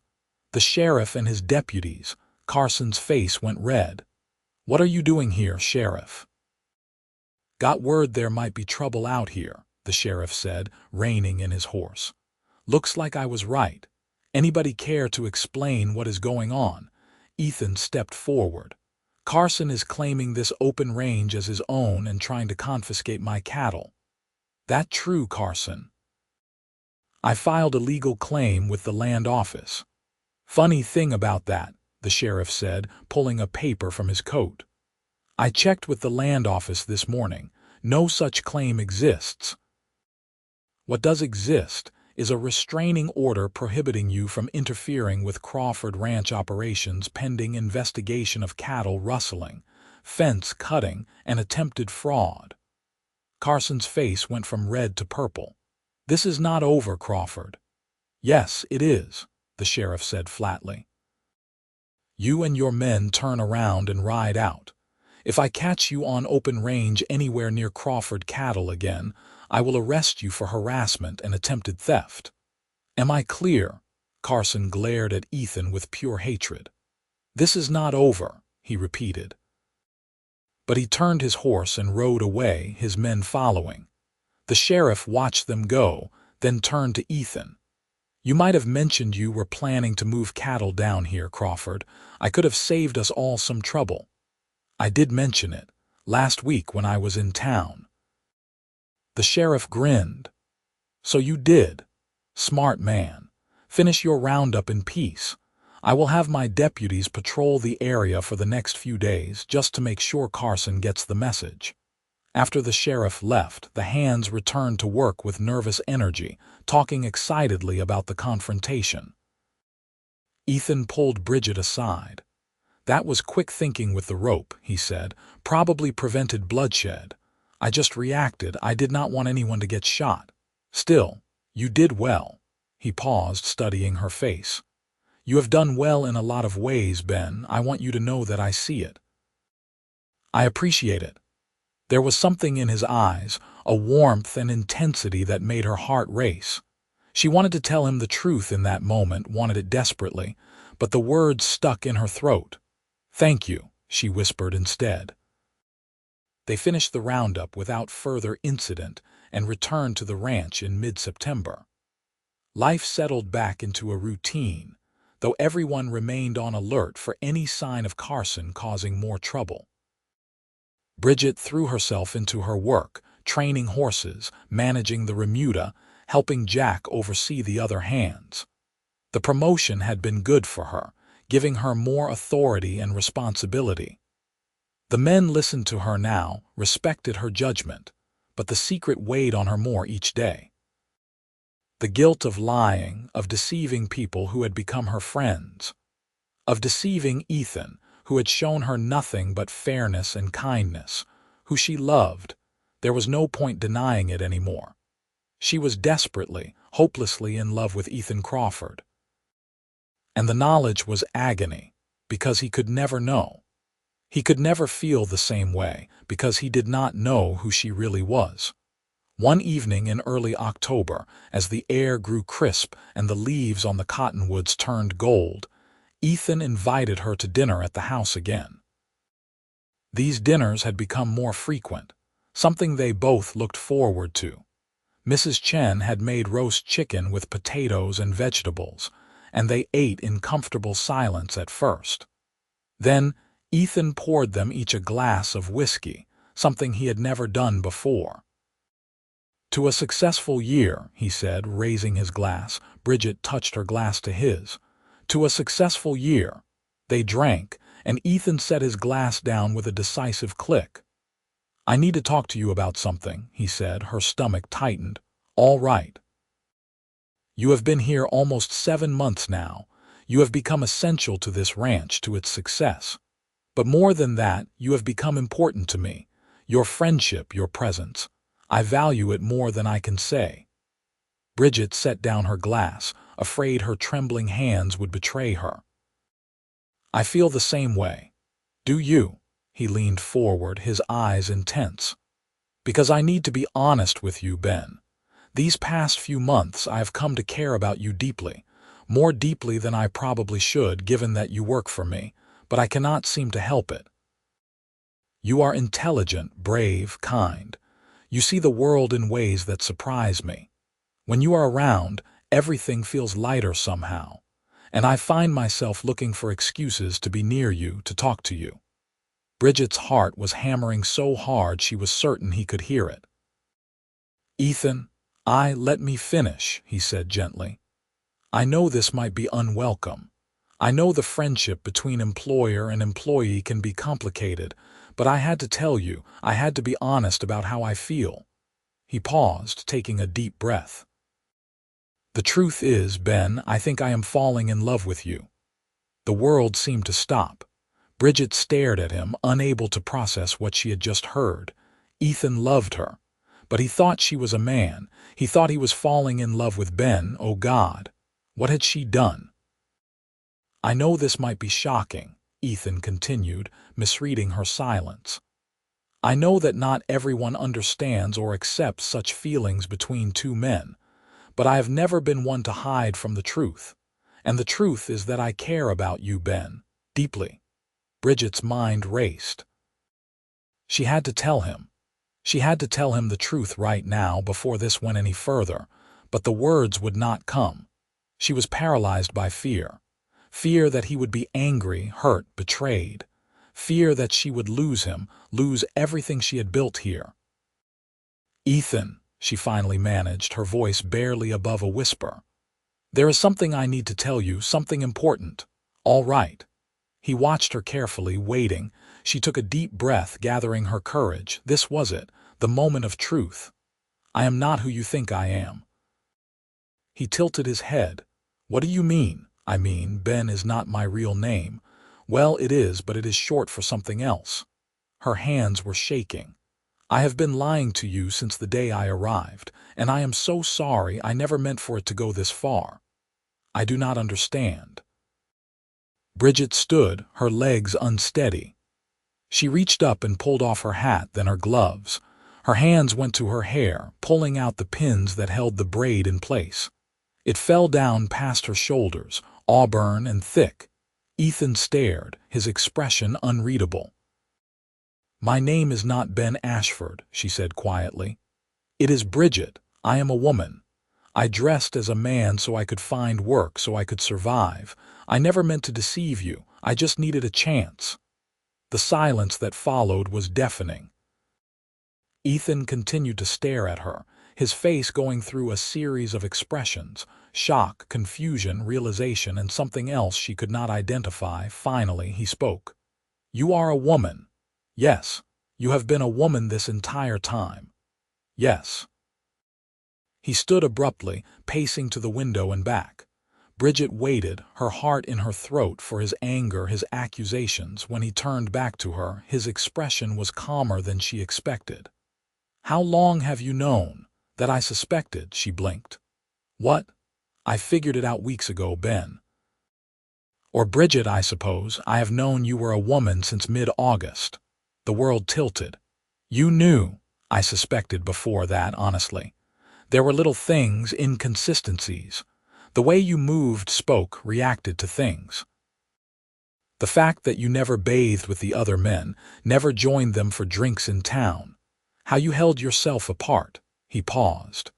The sheriff and his deputies. Carson's face went red. What are you doing here, Sheriff? Got word there might be trouble out here, the sheriff said, reining in his horse. Looks like I was right. Anybody care to explain what is going on? Ethan stepped forward. Carson is claiming this open range as his own and trying to confiscate my cattle. That true, Carson? I filed a legal claim with the land office. Funny thing about that, the sheriff said, pulling a paper from his coat. I checked with the land office this morning. No such claim exists. What does exist is a restraining order prohibiting you from interfering with Crawford Ranch operations pending investigation of cattle rustling, fence cutting, and attempted fraud. Carson's face went from red to purple. This is not over, Crawford. Yes, it is, the sheriff said flatly. You and your men turn around and ride out. If I catch you on open range anywhere near Crawford cattle again, I will arrest you for harassment and attempted theft. Am I clear? Carson glared at Ethan with pure hatred. This is not over, he repeated. But he turned his horse and rode away, his men following. The sheriff watched them go, then turned to Ethan. You might have mentioned you were planning to move cattle down here, Crawford. I could have saved us all some trouble. I did mention it, last week when I was in town. The sheriff grinned. So you did. Smart man. Finish your roundup in peace. I will have my deputies patrol the area for the next few days just to make sure Carson gets the message. After the sheriff left, the hands returned to work with nervous energy, talking excitedly about the confrontation. Ethan pulled Bridget aside. That was quick thinking with the rope, he said. Probably prevented bloodshed. I just reacted. I did not want anyone to get shot. Still, you did well. He paused, studying her face. You have done well in a lot of ways, Ben. I want you to know that I see it. I appreciate it. There was something in his eyes, a warmth and intensity that made her heart race. She wanted to tell him the truth in that moment, wanted it desperately, but the words stuck in her throat. Thank you, she whispered instead. They finished the roundup without further incident and returned to the ranch in mid-September. Life settled back into a routine, though everyone remained on alert for any sign of Carson causing more trouble. Bridget threw herself into her work, training horses, managing the remuda, helping Jack oversee the other hands. The promotion had been good for her, giving her more authority and responsibility. The men listened to her now, respected her judgment, but the secret weighed on her more each day. The guilt of lying, of deceiving people who had become her friends, of deceiving Ethan, who had shown her nothing but fairness and kindness, who she loved. There was no point denying it anymore. She was desperately, hopelessly in love with Ethan Crawford. And the knowledge was agony, because he could never know. He could never feel the same way, because he did not know who she really was. One evening in early October, as the air grew crisp and the leaves on the cottonwoods turned gold, Ethan invited her to dinner at the house again. These dinners had become more frequent, something they both looked forward to. Mrs. Chen had made roast chicken with potatoes and vegetables, and they ate in comfortable silence at first. Then Ethan poured them each a glass of whiskey, something he had never done before. "To a successful year," he said, raising his glass. Bridget touched her glass to his. "To a successful year." They drank, and Ethan set his glass down with a decisive click. "I need to talk to you about something," he said. Her stomach tightened. "All right. You have been here almost 7 months now. You have become essential to this ranch, to its success. But more than that, you have become important to me. Your friendship, your presence. I value it more than I can say." Bridget set down her glass, afraid her trembling hands would betray her. "I feel the same way. Do you?" He leaned forward, his eyes intense. "Because I need to be honest with you, Ben. These past few months I have come to care about you deeply, more deeply than I probably should, given that you work for me, but I cannot seem to help it. You are intelligent, brave, kind. You see the world in ways that surprise me. When you are around, everything feels lighter somehow, and I find myself looking for excuses to be near you, to talk to you." Bridget's heart was hammering so hard she was certain he could hear it. "Ethan, let me finish," he said gently. "I know this might be unwelcome. I know the friendship between employer and employee can be complicated, but I had to tell you, I had to be honest about how I feel." He paused, taking a deep breath. "The truth is, Ben, I think I am falling in love with you." The world seemed to stop. Bridget stared at him, unable to process what she had just heard. Ethan loved her, but he thought she was a man. He thought he was falling in love with Ben. Oh God, what had she done? "I know this might be shocking," Ethan continued, misreading her silence. "I know that not everyone understands or accepts such feelings between two men, but I have never been one to hide from the truth. And the truth is that I care about you, Ben, deeply." Bridget's mind raced. She had to tell him. She had to tell him the truth right now before this went any further, but the words would not come. She was paralyzed by fear. Fear that he would be angry, hurt, betrayed. Fear that she would lose him, lose everything she had built here. "Ethan," she finally managed, her voice barely above a whisper. "There is something I need to tell you, something important." "All right." He watched her carefully, waiting. She took a deep breath, gathering her courage. This was it, the moment of truth. "I am not who you think I am." He tilted his head. "What do you mean?" "I mean, Ben is not my real name." "Well, it is, but it is short for something else." Her hands were shaking. "I have been lying to you since the day I arrived, and I am so sorry. I never meant for it to go this far. I do not understand." Bridget stood, her legs unsteady. She reached up and pulled off her hat, then her gloves. Her hands went to her hair, pulling out the pins that held the braid in place. It fell down past her shoulders, auburn and thick. Ethan stared, his expression unreadable. "My name is not Ben Ashford," she said quietly. "It is Bridget. I am a woman. I dressed as a man so I could find work, so I could survive. I never meant to deceive you. I just needed a chance." The silence that followed was deafening. Ethan continued to stare at her, his face going through a series of expressions: shock, confusion, realization, and something else she could not identify. Finally, he spoke. "You are a woman. Yes, you have been a woman this entire time. Yes." He stood abruptly, pacing to the window and back. Bridget waited, her heart in her throat, for his anger, his accusations. When he turned back to her, his expression was calmer than she expected. "How long have you known that I suspected?" She blinked. "What? I figured it out weeks ago, Ben. Or Bridget, I suppose. I have known you were a woman since mid-August." The world tilted. "You knew." "I suspected before that, honestly. There were little things, inconsistencies. The way you moved, spoke, reacted to things. The fact that you never bathed with the other men, never joined them for drinks in town. How you held yourself apart." He paused.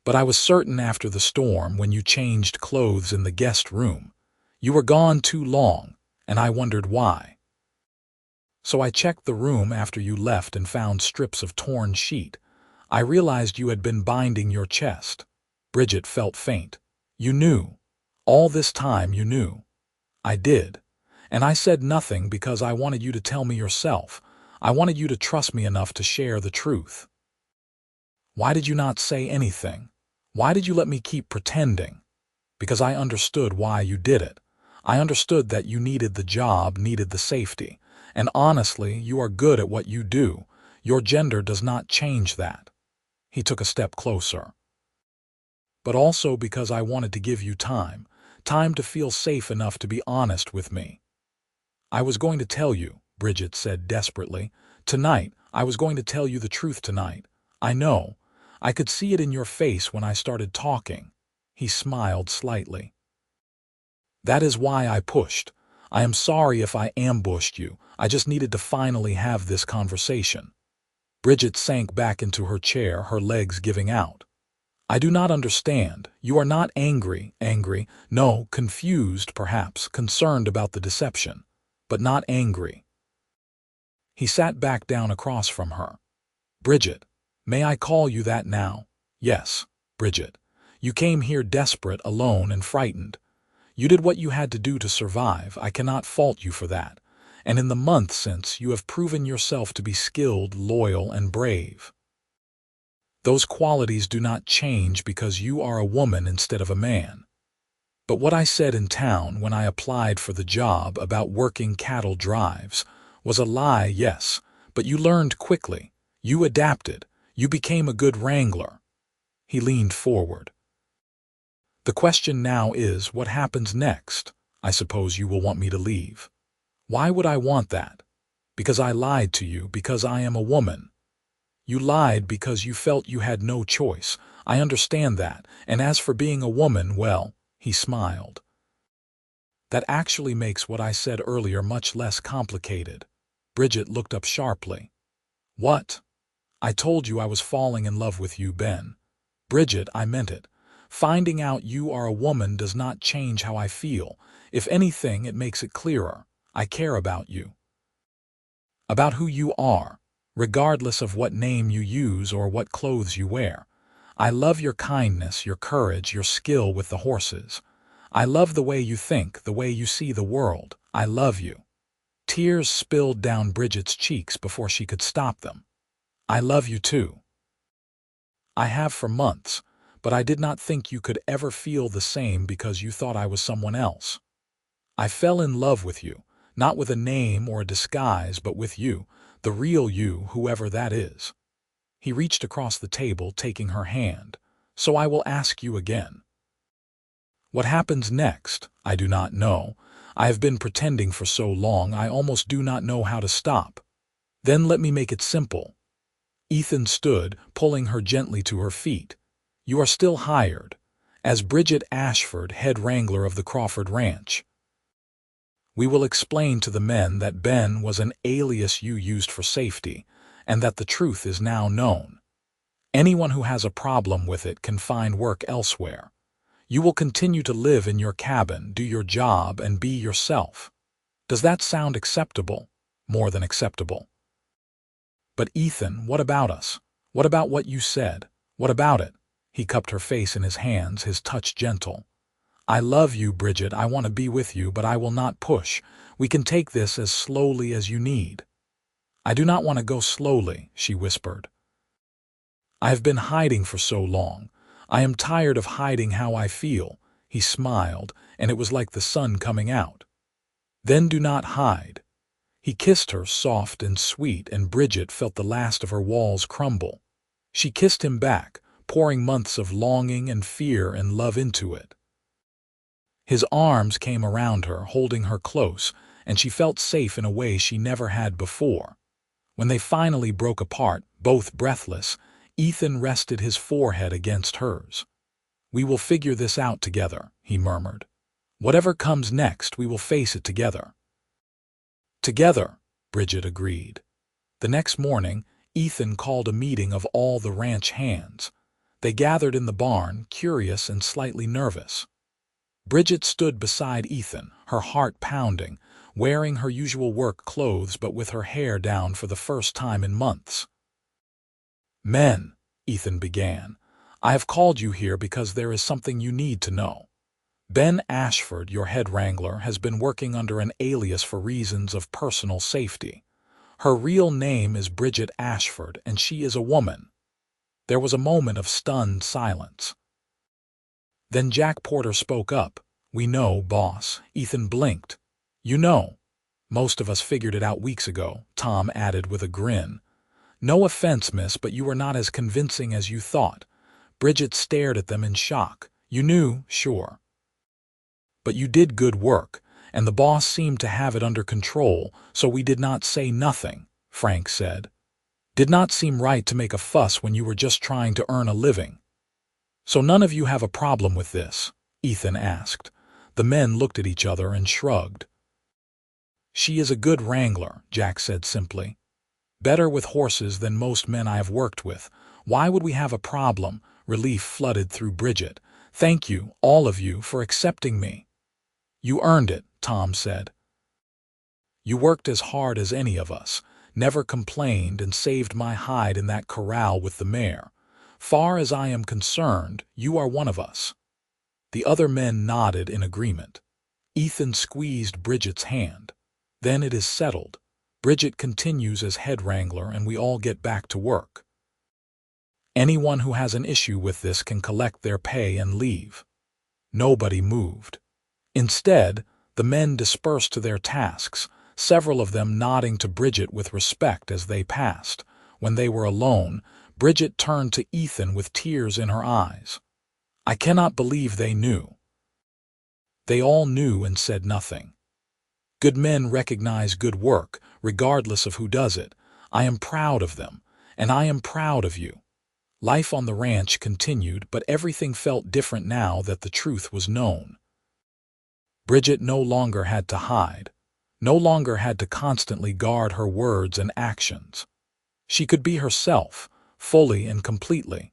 "But I was certain after the storm, when you changed clothes in the guest room. You were gone too long, and I wondered why. So I checked the room after you left and found strips of torn sheet. I realized you had been binding your chest." Bridget felt faint. "You knew. All this time you knew." "I did. And I said nothing because I wanted you to tell me yourself. I wanted you to trust me enough to share the truth." "Why did you not say anything? Why did you let me keep pretending?" "Because I understood why you did it. I understood that you needed the job, needed the safety. And honestly, you are good at what you do. Your gender does not change that." He took a step closer. "But also because I wanted to give you time to feel safe enough to be honest with me." "I was going to tell you," Bridget said desperately. "Tonight, I was going to tell you the truth tonight. I know. I could see it in your face when I started talking." He smiled slightly. "That is why I pushed. I am sorry if I ambushed you. I just needed to finally have this conversation." Bridget sank back into her chair, her legs giving out. "I do not understand. You are not angry. No, confused perhaps, concerned about the deception. But not angry." He sat back down across from her. "Bridget, may I call you that now?" "Yes, Bridget. You came here desperate, alone, and frightened. You did what you had to do to survive. I cannot fault you for that. And in the month since, you have proven yourself to be skilled, loyal, and brave. Those qualities do not change because you are a woman instead of a man. But what I said in town when I applied for the job about working cattle drives was a lie, yes, but you learned quickly. You adapted. You became a good wrangler." He leaned forward. "The question now is, what happens next? I suppose you will want me to leave." "Why would I want that?" "Because I lied to you, because I am a woman." "You lied because you felt you had no choice. I understand that. And as for being a woman, well," he smiled. "That actually makes what I said earlier much less complicated." Bridget looked up sharply. "What?" "I told you I was falling in love with you, Ben." "Bridget, I meant it. Finding out you are a woman does not change how I feel. If anything, it makes it clearer. I care about you. About who you are, regardless of what name you use or what clothes you wear. I love your kindness, your courage, your skill with the horses. I love the way you think, the way you see the world. I love you." Tears spilled down Bridget's cheeks before she could stop them. "I love you too. I have for months, but I did not think you could ever feel the same because you thought I was someone else. I fell in love with you, not with a name or a disguise, but with you, the real you, whoever that is." He reached across the table, taking her hand. "So I will ask you again. What happens next? I do not know. I have been pretending for so long, I almost do not know how to stop. Then let me make it simple." Ethan stood, pulling her gently to her feet. "You are still hired as Bridget Ashford, head wrangler of the Crawford Ranch. We will explain to the men that Ben was an alias you used for safety, and that the truth is now known. Anyone who has a problem with it can find work elsewhere. You will continue to live in your cabin, do your job, and be yourself. Does that sound acceptable?" "More than acceptable." "But Ethan, what about us? What about what you said? What about it? He cupped her face in his hands, his touch gentle. I love you, Bridget. I want to be with you, but I will not push. We can take this as slowly as you need. I do not want to go slowly, she whispered. I have been hiding for so long. I am tired of hiding how I feel. He smiled, and it was like the sun coming out. Then do not hide. He kissed her, soft and sweet, and Bridget felt the last of her walls crumble. She kissed him back, pouring months of longing and fear and love into it. His arms came around her, holding her close, and she felt safe in a way she never had before. When they finally broke apart, both breathless, Ethan rested his forehead against hers. We will figure this out together, he murmured. Whatever comes next, we will face it together. Together, Bridget agreed. The next morning, Ethan called a meeting of all the ranch hands. They gathered in the barn, curious and slightly nervous. Bridget stood beside Ethan, her heart pounding, wearing her usual work clothes but with her hair down for the first time in months. Men, Ethan began, I have called you here because there is something you need to know. Ben Ashford, your head wrangler, has been working under an alias for reasons of personal safety. Her real name is Bridget Ashford, and she is a woman. There was a moment of stunned silence. Then Jack Porter spoke up. We know, boss. Ethan blinked. You know. Most of us figured it out weeks ago, Tom added with a grin. No offense, miss, but you were not as convincing as you thought. Bridget stared at them in shock. You knew, sure. But you did good work, and the boss seemed to have it under control, so we did not say nothing, Frank said. Did not seem right to make a fuss when you were just trying to earn a living. So none of you have a problem with this? Ethan asked. The men looked at each other and shrugged. She is a good wrangler, Jack said simply. Better with horses than most men I have worked with. Why would we have a problem? Relief flooded through Bridget. Thank you, all of you, for accepting me. You earned it, Tom said. You worked as hard as any of us, never complained, and saved my hide in that corral with the mare. Far as I am concerned, you are one of us. The other men nodded in agreement. Ethan squeezed Bridget's hand. Then it is settled. Bridget continues as head wrangler and we all get back to work. Anyone who has an issue with this can collect their pay and leave. Nobody moved. Instead, the men dispersed to their tasks, several of them nodding to Bridget with respect as they passed. When they were alone, Bridget turned to Ethan with tears in her eyes. I cannot believe they knew. They all knew and said nothing. Good men recognize good work, regardless of who does it. I am proud of them, and I am proud of you. Life on the ranch continued, but everything felt different now that the truth was known. Bridget no longer had to hide, no longer had to constantly guard her words and actions. She could be herself, fully and completely.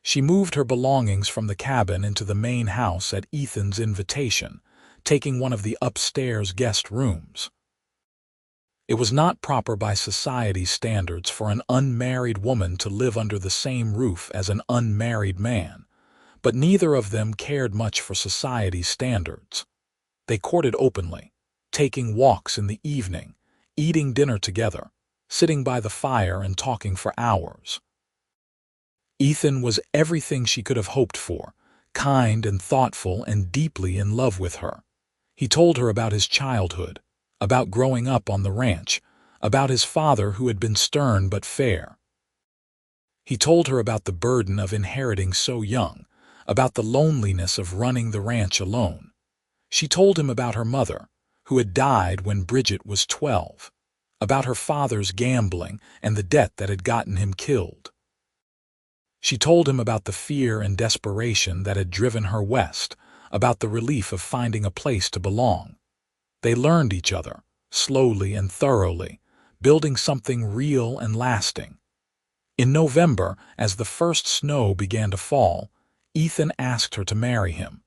She moved her belongings from the cabin into the main house at Ethan's invitation, taking one of the upstairs guest rooms. It was not proper by society's standards for an unmarried woman to live under the same roof as an unmarried man, but neither of them cared much for society's standards. They courted openly, taking walks in the evening, eating dinner together, sitting by the fire and talking for hours. Ethan was everything she could have hoped for, kind and thoughtful and deeply in love with her. He told her about his childhood, about growing up on the ranch, about his father who had been stern but fair. He told her about the burden of inheriting so young, about the loneliness of running the ranch alone. She told him about her mother, who had died when Bridget was 12, about her father's gambling and the debt that had gotten him killed. She told him about the fear and desperation that had driven her west, about the relief of finding a place to belong. They learned each other, slowly and thoroughly, building something real and lasting. In November, as the first snow began to fall, Ethan asked her to marry him.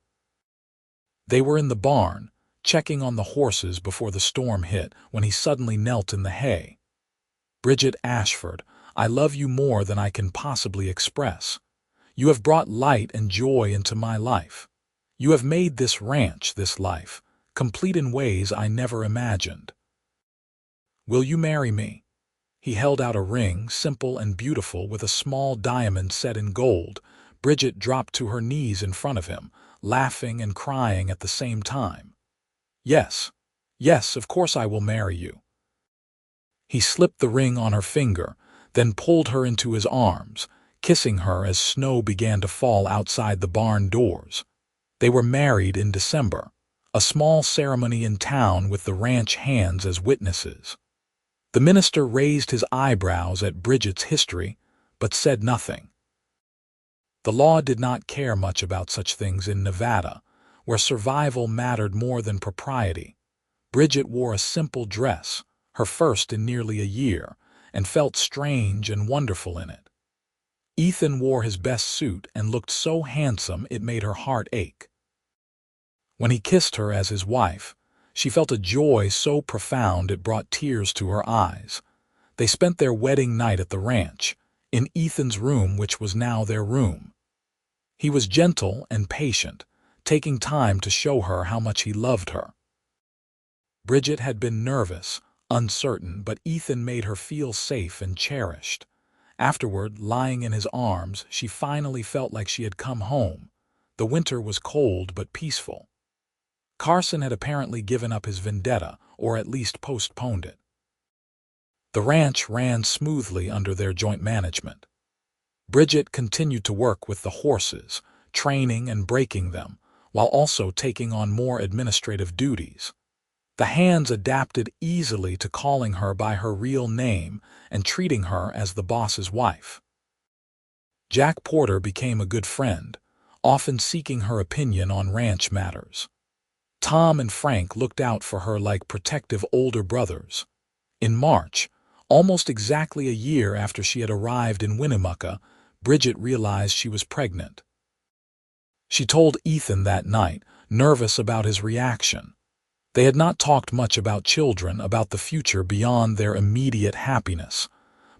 They were in the barn, checking on the horses before the storm hit, when he suddenly knelt in the hay. Bridget Ashford, I love you more than I can possibly express. You have brought light and joy into my life. You have made this ranch, this life, complete in ways I never imagined. Will you marry me?" He held out a ring, simple and beautiful, with a small diamond set in gold. Bridget dropped to her knees in front of him, laughing and crying at the same time. "Yes, yes, of course I will marry you." He slipped the ring on her finger, then pulled her into his arms, kissing her as snow began to fall outside the barn doors. They were married in December, a small ceremony in town with the ranch hands as witnesses. The minister raised his eyebrows at Bridget's history, but said nothing. The law did not care much about such things in Nevada, where survival mattered more than propriety. Bridget wore a simple dress, her first in nearly a year, and felt strange and wonderful in it. Ethan wore his best suit and looked so handsome it made her heart ache. When he kissed her as his wife, she felt a joy so profound it brought tears to her eyes. They spent their wedding night at the ranch, in Ethan's room, which was now their room. He was gentle and patient, taking time to show her how much he loved her. Bridget had been nervous, uncertain, but Ethan made her feel safe and cherished. Afterward, lying in his arms, she finally felt like she had come home. The winter was cold but peaceful. Carson had apparently given up his vendetta, or at least postponed it. The ranch ran smoothly under their joint management. Bridget continued to work with the horses, training and breaking them, while also taking on more administrative duties. The hands adapted easily to calling her by her real name and treating her as the boss's wife. Jack Porter became a good friend, often seeking her opinion on ranch matters. Tom and Frank looked out for her like protective older brothers. In March, almost exactly a year after she had arrived in Winnemucca, Bridget realized she was pregnant. She told Ethan that night, nervous about his reaction. They had not talked much about children, about the future beyond their immediate happiness.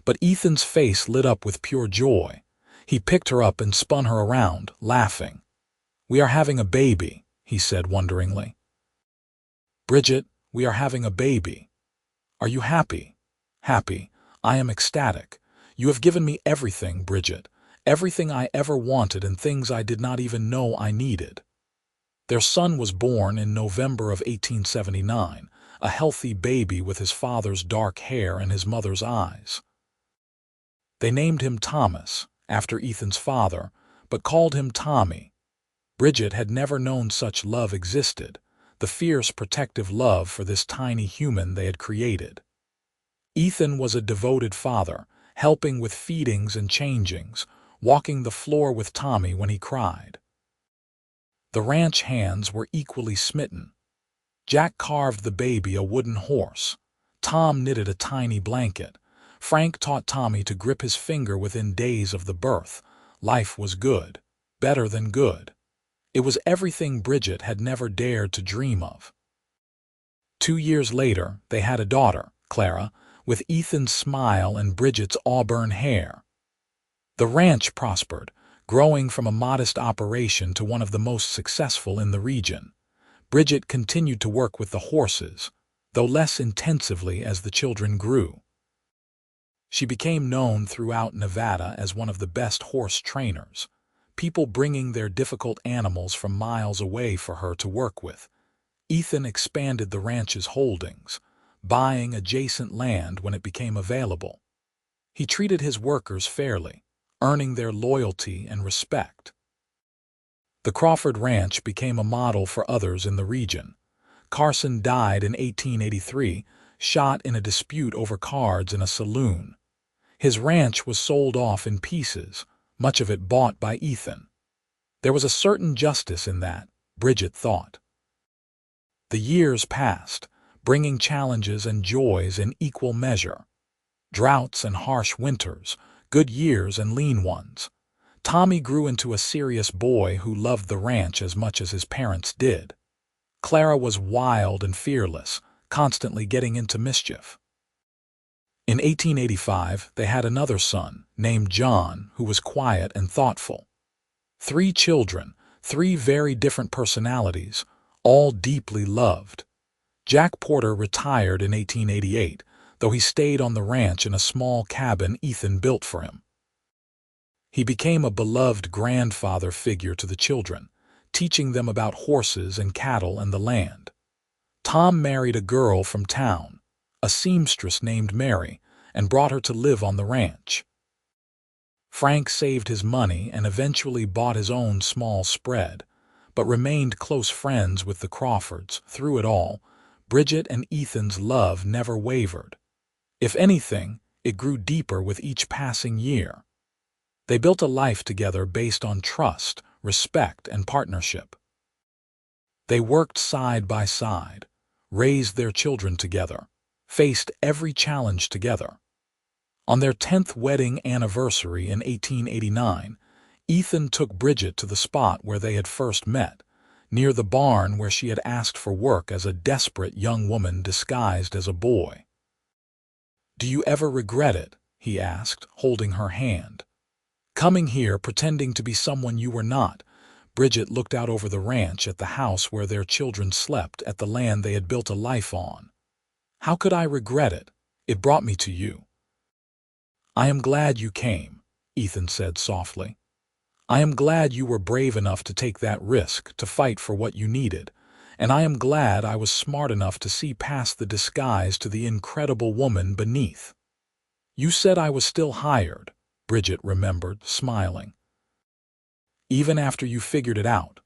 But Ethan's face lit up with pure joy. He picked her up and spun her around, laughing. "We are having a baby," he said wonderingly. "Bridget, we are having a baby. Are you happy?" "Happy. I am ecstatic. You have given me everything, Bridget. Everything I ever wanted and things I did not even know I needed." Their son was born in November of 1879, a healthy baby with his father's dark hair and his mother's eyes. They named him Thomas, after Ethan's father, but called him Tommy. Bridget had never known such love existed, the fierce protective love for this tiny human they had created. Ethan was a devoted father, helping with feedings and changings, walking the floor with Tommy when he cried. The ranch hands were equally smitten. Jack carved the baby a wooden horse. Tom knitted a tiny blanket. Frank taught Tommy to grip his finger within days of the birth. Life was good, better than good. It was everything Bridget had never dared to dream of. 2 years later, they had a daughter, Clara, with Ethan's smile and Bridget's auburn hair. The ranch prospered, growing from a modest operation to one of the most successful in the region. Bridget continued to work with the horses, though less intensively as the children grew. She became known throughout Nevada as one of the best horse trainers, people bringing their difficult animals from miles away for her to work with. Ethan expanded the ranch's holdings, buying adjacent land when it became available. He treated his workers fairly, earning their loyalty and respect. The Crawford Ranch became a model for others in the region. Carson died in 1883, shot in a dispute over cards in a saloon. His ranch was sold off in pieces, much of it bought by Ethan. There was a certain justice in that, Bridget thought. The years passed, bringing challenges and joys in equal measure. Droughts and harsh winters, good years and lean ones. Tommy grew into a serious boy who loved the ranch as much as his parents did. Clara was wild and fearless, constantly getting into mischief. In 1885, they had another son, named John, who was quiet and thoughtful. 3 children, 3 very different personalities, all deeply loved. Jack Porter retired in 1888, though he stayed on the ranch in a small cabin Ethan built for him. He became a beloved grandfather figure to the children, teaching them about horses and cattle and the land. Tom married a girl from town, a seamstress named Mary, and brought her to live on the ranch. Frank saved his money and eventually bought his own small spread, but remained close friends with the Crawfords. Through it all, Bridget and Ethan's love never wavered. If anything, it grew deeper with each passing year. They built a life together based on trust, respect, and partnership. They worked side by side, raised their children together, faced every challenge together. On their 10th wedding anniversary in 1889, Ethan took Bridget to the spot where they had first met, near the barn where she had asked for work as a desperate young woman disguised as a boy. "Do you ever regret it?" he asked, holding her hand. "Coming here pretending to be someone you were not." Bridget looked out over the ranch at the house where their children slept, at the land they had built a life on. "How could I regret it? It brought me to you." "I am glad you came," Ethan said softly. "I am glad you were brave enough to take that risk, to fight for what you needed, and I am glad I was smart enough to see past the disguise to the incredible woman beneath." "You said I was still hired," Bridget remembered, smiling. "Even after you figured it out.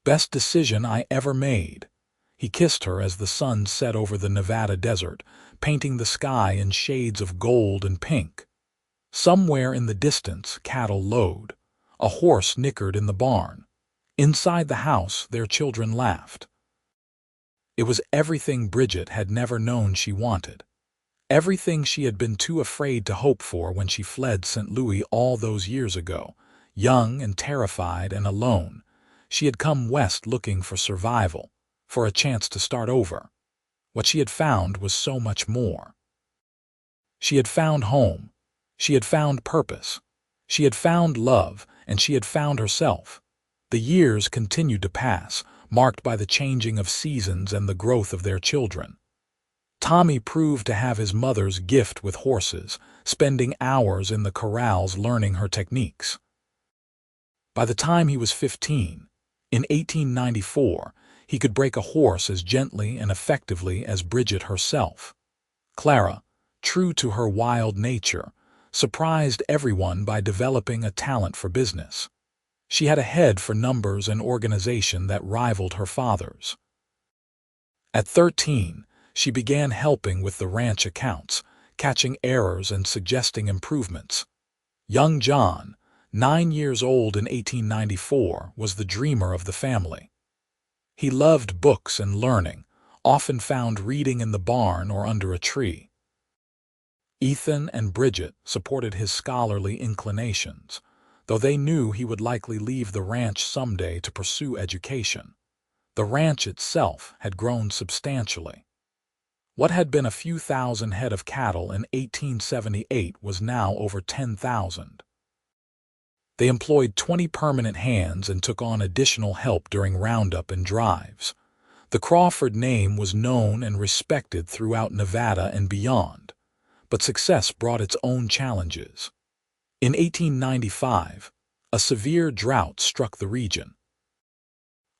Best decision I ever made." He kissed her as the sun set over the Nevada desert, painting the sky in shades of gold and pink. Somewhere in the distance, cattle lowed. A horse nickered in the barn. Inside the house, their children laughed. It was everything Bridget had never known she wanted. Everything she had been too afraid to hope for when she fled St. Louis all those years ago. Young and terrified and alone, she had come west looking for survival, for a chance to start over. What she had found was so much more. She had found home. She had found purpose. She had found love, and she had found herself. The years continued to pass, marked by the changing of seasons and the growth of their children. Tommy proved to have his mother's gift with horses, spending hours in the corrals learning her techniques. By the time he was 15, in 1894, he could break a horse as gently and effectively as Bridget herself. Clara, true to her wild nature, surprised everyone by developing a talent for business. She had a head for numbers and organization that rivaled her father's. At 13, she began helping with the ranch accounts, catching errors and suggesting improvements. Young John, 9 years old in 1894, was the dreamer of the family. He loved books and learning, often found reading in the barn or under a tree. Ethan and Bridget supported his scholarly inclinations, though they knew he would likely leave the ranch someday to pursue education. The ranch itself had grown substantially. What had been a few thousand head of cattle in 1878 was now over 10,000. They employed 20 permanent hands and took on additional help during roundup and drives. The Crawford name was known and respected throughout Nevada and beyond, but success brought its own challenges. In 1895, a severe drought struck the region.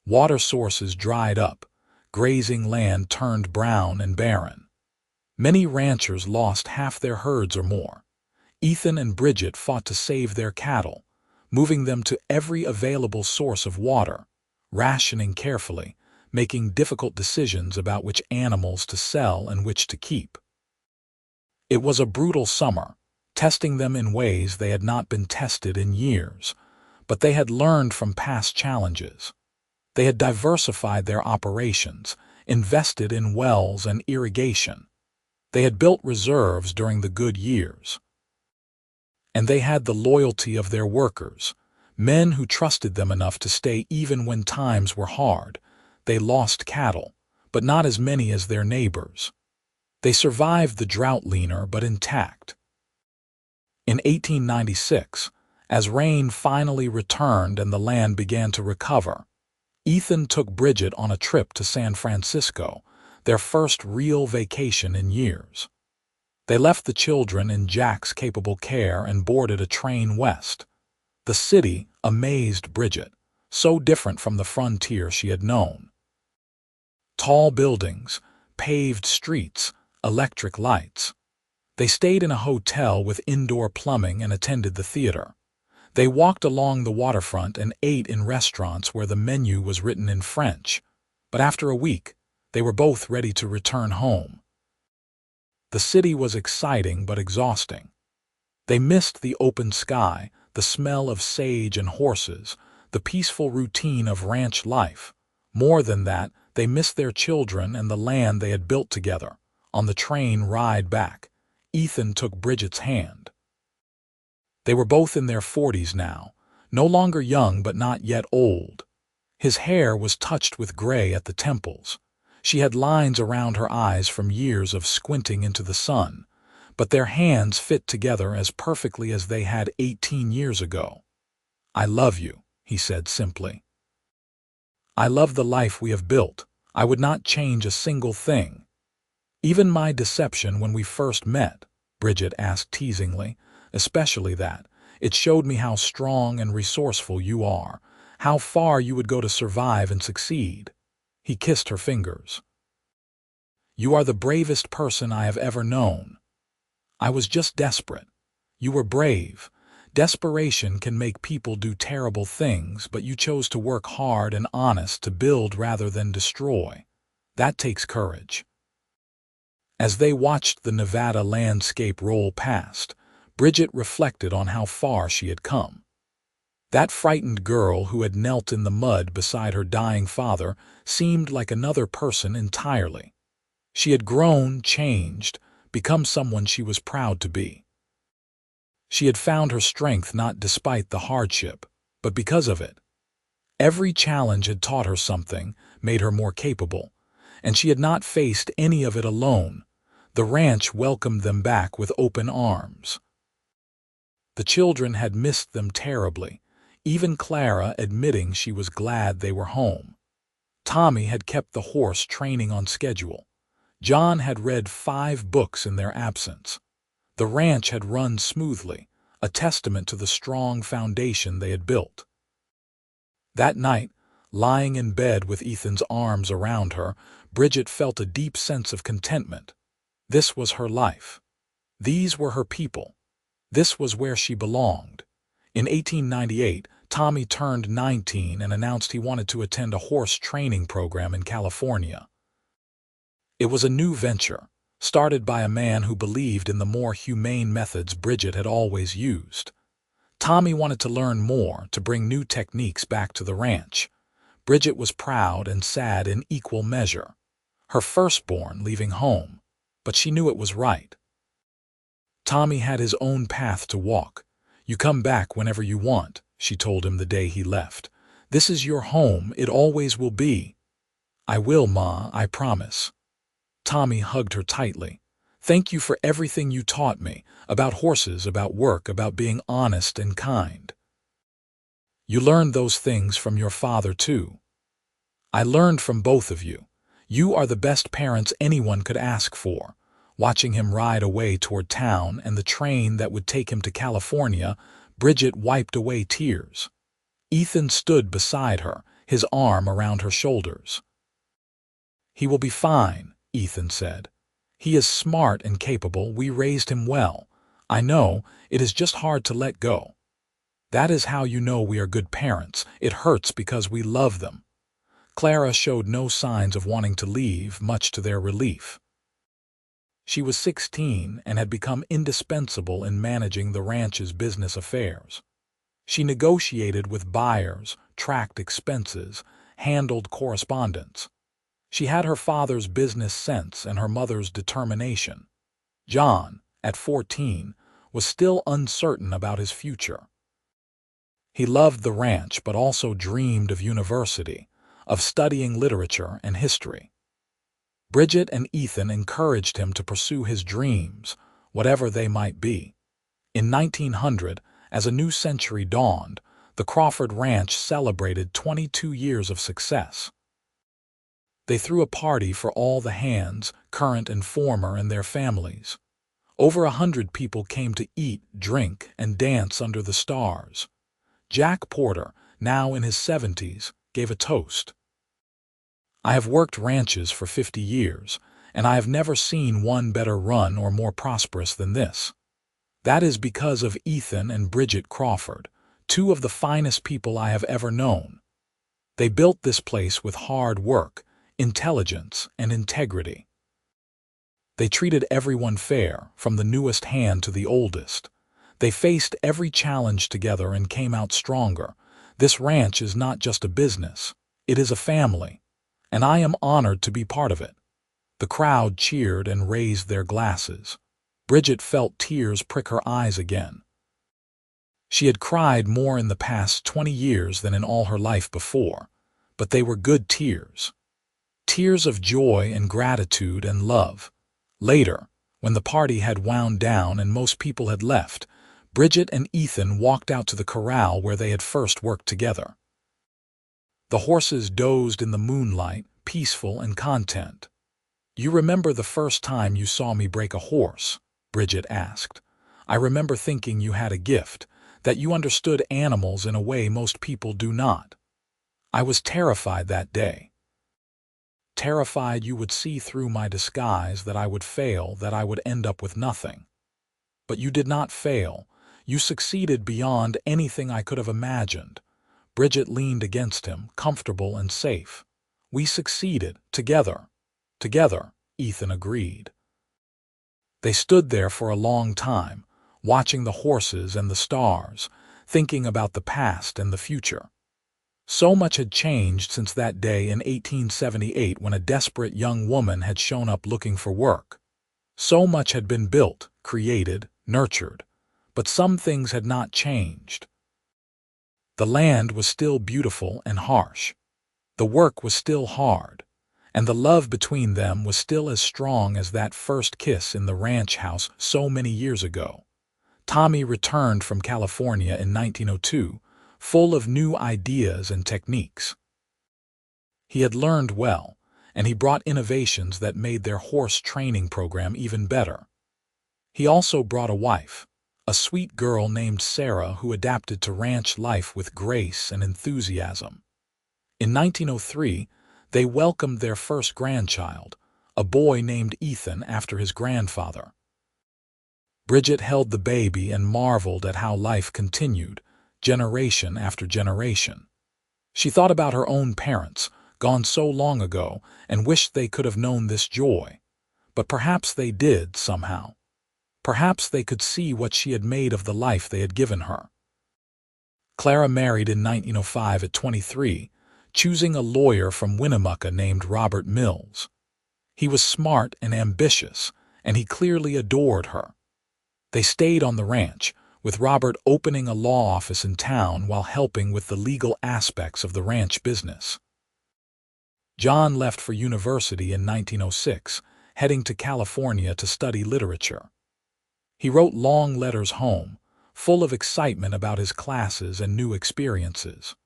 Water sources dried up, grazing land turned brown and barren. Many ranchers lost half their herds or more. Ethan and Bridget fought to save their cattle, moving them to every available source of water, rationing carefully, making difficult decisions about which animals to sell and which to keep. It was a brutal summer, testing them in ways they had not been tested in years, but they had learned from past challenges. They had diversified their operations, invested in wells and irrigation. They had built reserves during the good years. And they had the loyalty of their workers, men who trusted them enough to stay even when times were hard. They lost cattle, but not as many as their neighbors. They survived the drought leaner but intact. In 1896, As rain finally returned and the land began to recover, Ethan took Bridget on a trip to San Francisco, their first real vacation in years. They left the children in Jack's capable care and boarded a train west. The city amazed Bridget, so different from the frontier she had known. Tall buildings, paved streets, electric lights. They stayed in a hotel with indoor plumbing and attended the theater. They walked along the waterfront and ate in restaurants where the menu was written in French. But after a week, they were both ready to return home. The city was exciting but exhausting. They missed the open sky, the smell of sage and horses, the peaceful routine of ranch life. More than that, they missed their children and the land they had built together. On the train ride back, Ethan took Bridget's hand. They were both in their 40s now, no longer young but not yet old. His hair was touched with gray at the temples. She had lines around her eyes from years of squinting into the sun, but their hands fit together as perfectly as they had 18 years ago. "I love you," he said simply. "I love the life we have built. I would not change a single thing." "Even my deception when we first met?" Bridget asked teasingly. "Especially that. It showed me how strong and resourceful you are, how far you would go to survive and succeed." He kissed her fingers. "You are the bravest person I have ever known." "I was just desperate." "You were brave. Desperation can make people do terrible things, but you chose to work hard and honest to build rather than destroy. That takes courage." As they watched the Nevada landscape roll past, Bridget reflected on how far she had come. That frightened girl who had knelt in the mud beside her dying father seemed like another person entirely. She had grown, changed, become someone she was proud to be. She had found her strength not despite the hardship, but because of it. Every challenge had taught her something, made her more capable, and she had not faced any of it alone. The ranch welcomed them back with open arms. The children had missed them terribly, even Clara admitting she was glad they were home. Tommy had kept the horse training on schedule. John had read 5 books in their absence. The ranch had run smoothly, a testament to the strong foundation they had built. That night, lying in bed with Ethan's arms around her, Bridget felt a deep sense of contentment. This was her life. These were her people. This was where she belonged. In 1898, Tommy turned 19 and announced he wanted to attend a horse training program in California. It was a new venture, started by a man who believed in the more humane methods Bridget had always used. Tommy wanted to learn more, to bring new techniques back to the ranch. Bridget was proud and sad in equal measure. Her firstborn leaving home, but she knew it was right. Tommy had his own path to walk. "You come back whenever you want," she told him the day he left. "This is your home, it always will be." "I will, Ma, I promise." Tommy hugged her tightly. "Thank you for everything you taught me, about horses, about work, about being honest and kind." "You learned those things from your father, too." "I learned from both of you. You are the best parents anyone could ask for." Watching him ride away toward town and the train that would take him to California, Bridget wiped away tears. Ethan stood beside her, his arm around her shoulders. "He will be fine," Ethan said. "He is smart and capable. We raised him well. I know, it is just hard to let go. That is how you know we are good parents. It hurts because we love them." Clara showed no signs of wanting to leave, much to their relief. She was 16 and had become indispensable in managing the ranch's business affairs. She negotiated with buyers, tracked expenses, handled correspondence. She had her father's business sense and her mother's determination. John, at 14, was still uncertain about his future. He loved the ranch but also dreamed of university, of studying literature and history. Bridget and Ethan encouraged him to pursue his dreams, whatever they might be. In 1900, As a new century dawned, the Crawford Ranch celebrated 22 years of success. They threw a party for all the hands, current and former, and their families. Over 100 people came to eat, drink, and dance under the stars. Jack Porter, now in his 70s, gave a toast. "I have worked ranches for 50 years, and I have never seen one better run or more prosperous than this. That is because of Ethan and Bridget Crawford, two of the finest people I have ever known. They built this place with hard work, intelligence, and integrity. They treated everyone fair, from the newest hand to the oldest. They faced every challenge together and came out stronger. This ranch is not just a business, it is a family, and I am honored to be part of it." The crowd cheered and raised their glasses. Bridget felt tears prick her eyes again. She had cried more in the past 20 years than in all her life before, but they were good tears. Tears of joy and gratitude and love. Later, when the party had wound down and most people had left, Bridget and Ethan walked out to the corral where they had first worked together. The horses dozed in the moonlight, peaceful and content. "You remember the first time you saw me break a horse?" Bridget asked. "I remember thinking you had a gift, that you understood animals in a way most people do not. I was terrified that day. Terrified you would see through my disguise, that I would fail, that I would end up with nothing. But you did not fail. You succeeded beyond anything I could have imagined." Bridget leaned against him, comfortable and safe. "We succeeded, together." "Together," Ethan agreed. They stood there for a long time, watching the horses and the stars, thinking about the past and the future. So much had changed since that day in 1878 when a desperate young woman had shown up looking for work. So much had been built, created, nurtured, but some things had not changed. The land was still beautiful and harsh. The work was still hard, and the love between them was still as strong as that first kiss in the ranch house so many years ago. Tommy returned from California in 1902, full of new ideas and techniques. He had learned well, and he brought innovations that made their horse training program even better. He also brought a wife, a sweet girl named Sarah who adapted to ranch life with grace and enthusiasm. In 1903, they welcomed their first grandchild, a boy named Ethan after his grandfather. Bridget held the baby and marveled at how life continued, generation after generation. She thought about her own parents, gone so long ago, and wished they could have known this joy. But perhaps they did, somehow. Perhaps they could see what she had made of the life they had given her. Clara married in 1905 at 23, choosing a lawyer from Winnemucca named Robert Mills. He was smart and ambitious, and he clearly adored her. They stayed on the ranch, with Robert opening a law office in town while helping with the legal aspects of the ranch business. John left for university in 1906, heading to California to study literature. He wrote long letters home, full of excitement about his classes and new experiences.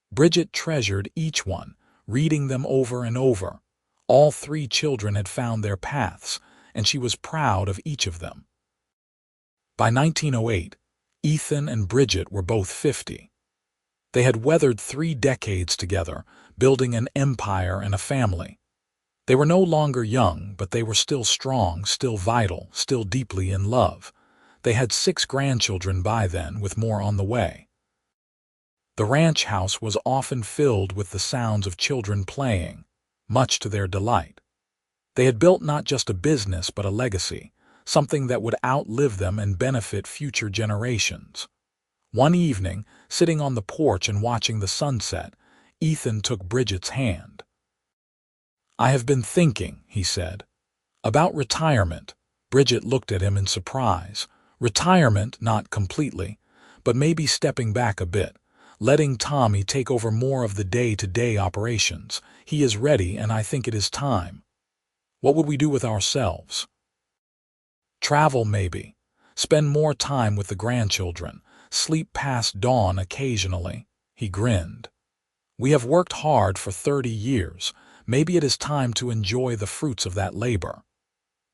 Bridget treasured each one, reading them over and over. All three children had found their paths, and she was proud of each of them. By 1908, Ethan and Bridget were both 50. They had weathered 3 decades together, building an empire and a family. They were no longer young, but they were still strong, still vital, still deeply in love. They had 6 grandchildren by then, with more on the way. The ranch house was often filled with the sounds of children playing, much to their delight. They had built not just a business but a legacy, something that would outlive them and benefit future generations. One evening, sitting on the porch and watching the sunset, Ethan took Bridget's hand. "I have been thinking," he said, "about retirement." Bridget looked at him in surprise. Retirement, not completely, but maybe stepping back a bit, letting Tommy take over more of the day-to-day operations. He is ready, and I think it is time. What would we do with ourselves? Travel, maybe. Spend more time with the grandchildren. sleep past dawn occasionally. He grinned. We have worked hard for 30 years. Maybe it is time to enjoy the fruits of that labor.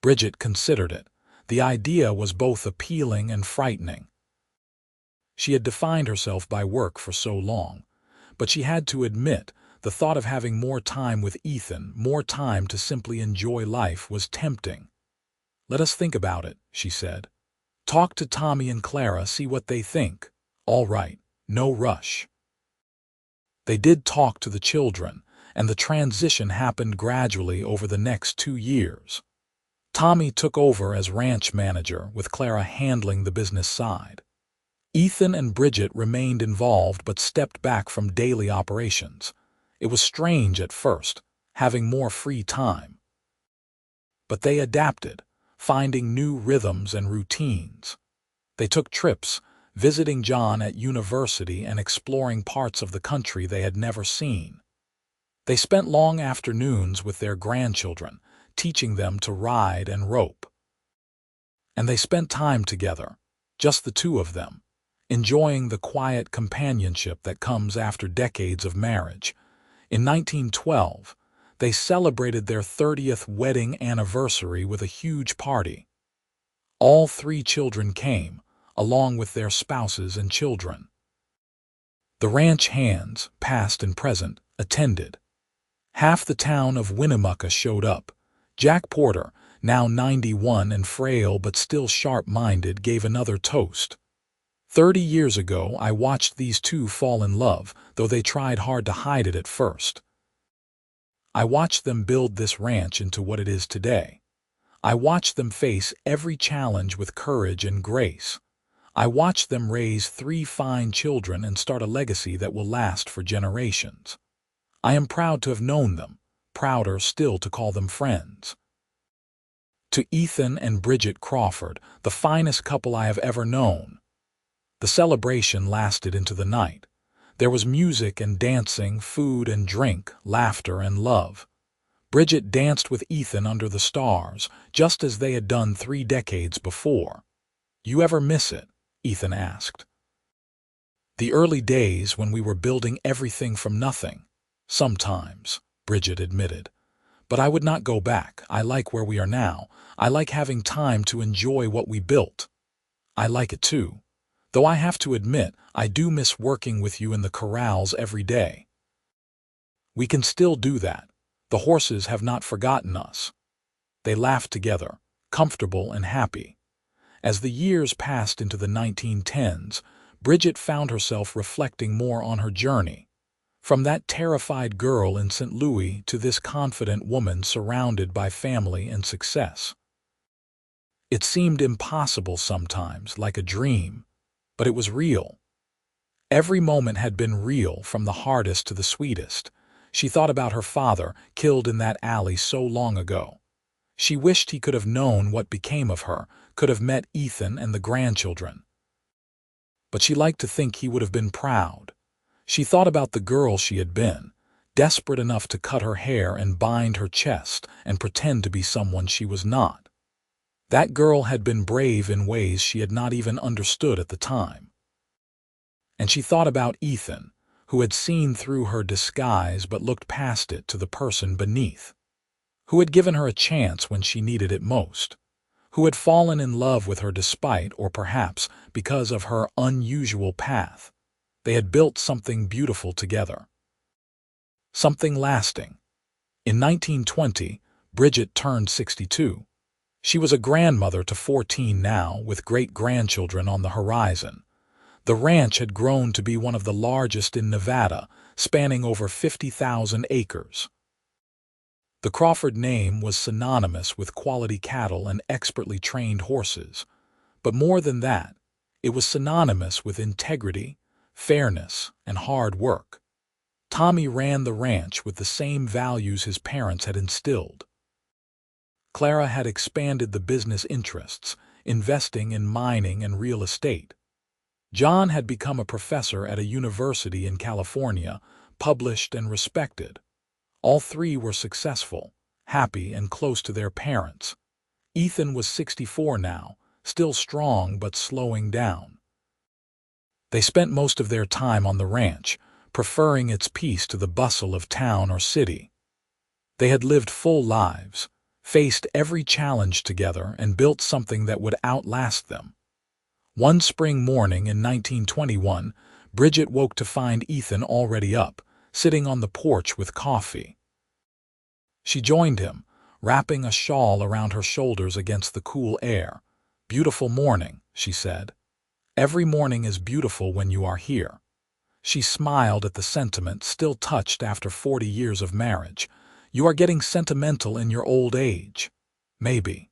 Bridget considered it. The idea was both appealing and frightening. She had defined herself by work for so long, but she had to admit the thought of having more time with Ethan, more time to simply enjoy life, was tempting. "Let us think about it," she said. "Talk to Tommy and Clara, see what they think." "All right, no rush." They did talk to the children, and the transition happened gradually over the next 2 years. Tommy took over as ranch manager, with Clara handling the business side. Ethan and Bridget remained involved but stepped back from daily operations. It was strange at first, having more free time. But they adapted, finding new rhythms and routines. They took trips, visiting John at university and exploring parts of the country they had never seen. They spent long afternoons with their grandchildren, teaching them to ride and rope. And they spent time together, just the two of them, enjoying the quiet companionship that comes after decades of marriage. In 1912, they celebrated their 30th wedding anniversary with a huge party. All 3 children came, along with their spouses and children. The ranch hands, past and present, attended. Half the town of Winnemucca showed up. Jack Porter, now 91 and frail but still sharp-minded, gave another toast. 30 years ago, I watched these two fall in love, though they tried hard to hide it at first. I watched them build this ranch into what it is today. I watched them face every challenge with courage and grace. I watched them raise 3 fine children and start a legacy that will last for generations. I am proud to have known them, prouder still to call them friends. To Ethan and Bridget Crawford, the finest couple I have ever known. The celebration lasted into the night. There was music and dancing, food and drink, laughter and love. Bridget danced with Ethan under the stars, just as they had done 3 decades before. "You ever miss it?" Ethan asked. "The early days when we were building everything from nothing." "Sometimes," Bridget admitted. "But I would not go back. I like where we are now. I like having time to enjoy what we built." "I like it too. Though I have to admit, I do miss working with you in the corrals every day." "We can still do that. The horses have not forgotten us." They laughed together, comfortable and happy. As the years passed into the 1910s, Bridget found herself reflecting more on her journey. From that terrified girl in St. Louis to this confident woman surrounded by family and success. It seemed impossible sometimes, like a dream, but it was real. Every moment had been real, from the hardest to the sweetest. She thought about her father, killed in that alley so long ago. She wished he could have known what became of her, could have met Ethan and the grandchildren. But she liked to think he would have been proud. She thought about the girl she had been, desperate enough to cut her hair and bind her chest and pretend to be someone she was not. That girl had been brave in ways she had not even understood at the time. And she thought about Ethan, who had seen through her disguise but looked past it to the person beneath, who had given her a chance when she needed it most, who had fallen in love with her despite, or perhaps because of, her unusual path. They had built something beautiful together. Something lasting. In 1920, Bridget turned 62. She was a grandmother to 14 now, with great-grandchildren on the horizon. The ranch had grown to be one of the largest in Nevada, spanning over 50,000 acres. The Crawford name was synonymous with quality cattle and expertly trained horses. But more than that, it was synonymous with integrity, fairness, and hard work. Tommy ran the ranch with the same values his parents had instilled. Clara had expanded the business interests, investing in mining and real estate. John had become a professor at a university in California, published and respected. All 3 were successful, happy, and close to their parents. Ethan was 64 now, still strong but slowing down. They spent most of their time on the ranch, preferring its peace to the bustle of town or city. They had lived full lives, faced every challenge together, and built something that would outlast them. One spring morning in 1921, Bridget woke to find Ethan already up, sitting on the porch with coffee. She joined him, wrapping a shawl around her shoulders against the cool air. "Beautiful morning," she said. "Every morning is beautiful when you are here." She smiled at the sentiment, still touched after 40 years of marriage. "You are getting sentimental in your old age." "Maybe.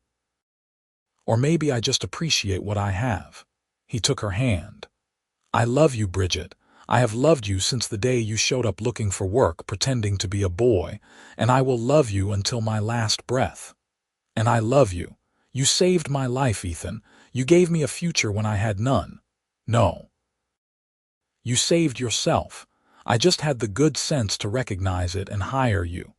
Or maybe I just appreciate what I have." He took her hand. "I love you, Bridget. I have loved you since the day you showed up looking for work, pretending to be a boy, and I will love you until my last breath. And I love you. You saved my life, Ethan. You gave me a future when I had none. No. You saved yourself. I just had the good sense to recognize it and hire you."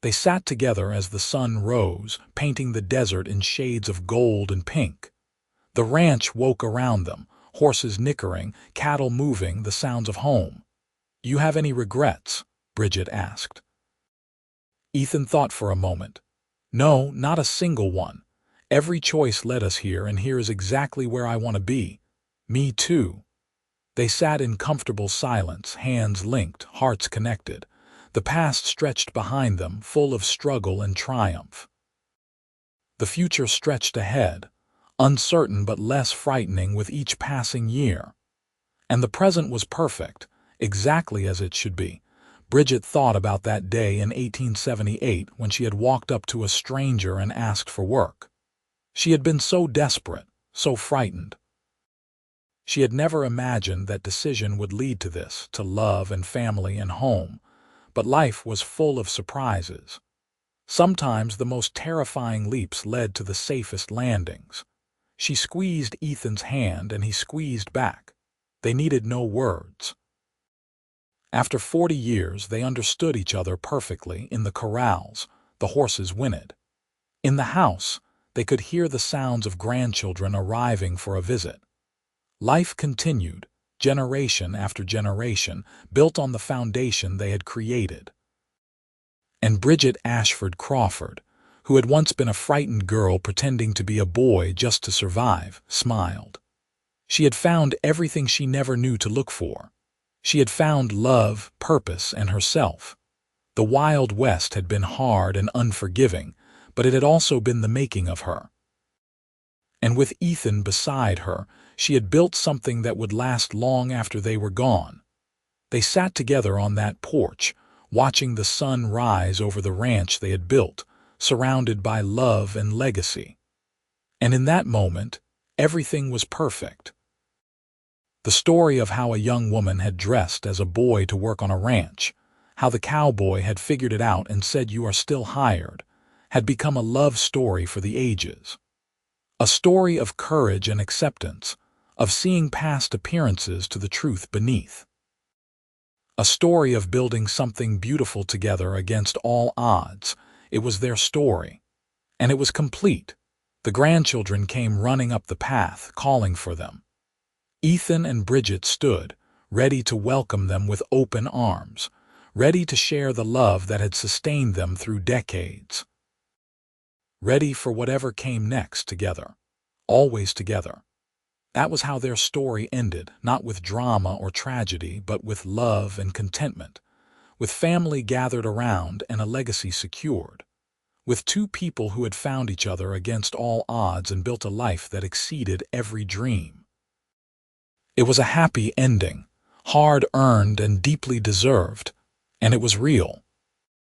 They sat together as the sun rose, painting the desert in shades of gold and pink. The ranch woke around them, horses nickering, cattle moving, the sounds of home. "You have any regrets?" Bridget asked. Ethan thought for a moment. "No, not a single one. Every choice led us here, and here is exactly where I want to be." "Me too." They sat in comfortable silence, hands linked, hearts connected. The past stretched behind them, full of struggle and triumph. The future stretched ahead, uncertain but less frightening with each passing year. And the present was perfect, exactly as it should be. Bridget thought about that day in 1878 when she had walked up to a stranger and asked for work. She had been so desperate, so frightened. She had never imagined that decision would lead to this, to love and family and home. But life was full of surprises. Sometimes the most terrifying leaps led to the safest landings. She squeezed Ethan's hand and he squeezed back. They needed no words. After 40 years, they understood each other perfectly. In the corrals, the horses whinnied. In the house, they could hear the sounds of grandchildren arriving for a visit. Life continued, generation after generation, built on the foundation they had created. And Bridget Ashford Crawford, who had once been a frightened girl pretending to be a boy just to survive, smiled. She had found everything she never knew to look for. She had found love, purpose, and herself. The Wild West had been hard and unforgiving, but it had also been the making of her. And with Ethan beside her, she had built something that would last long after they were gone. They sat together on that porch, watching the sun rise over the ranch they had built, surrounded by love and legacy. And in that moment, everything was perfect. The story of how a young woman had dressed as a boy to work on a ranch, how the cowboy had figured it out and said, "You are still hired," had become a love story for the ages. A story of courage and acceptance, of seeing past appearances to the truth beneath. A story of building something beautiful together against all odds. It was their story. And it was complete. The grandchildren came running up the path, calling for them. Ethan and Bridget stood, ready to welcome them with open arms, ready to share the love that had sustained them through decades. Ready for whatever came next together. Always together. That was how their story ended, not with drama or tragedy, but with love and contentment, with family gathered around and a legacy secured, with two people who had found each other against all odds and built a life that exceeded every dream. It was a happy ending, hard-earned and deeply deserved, and it was real.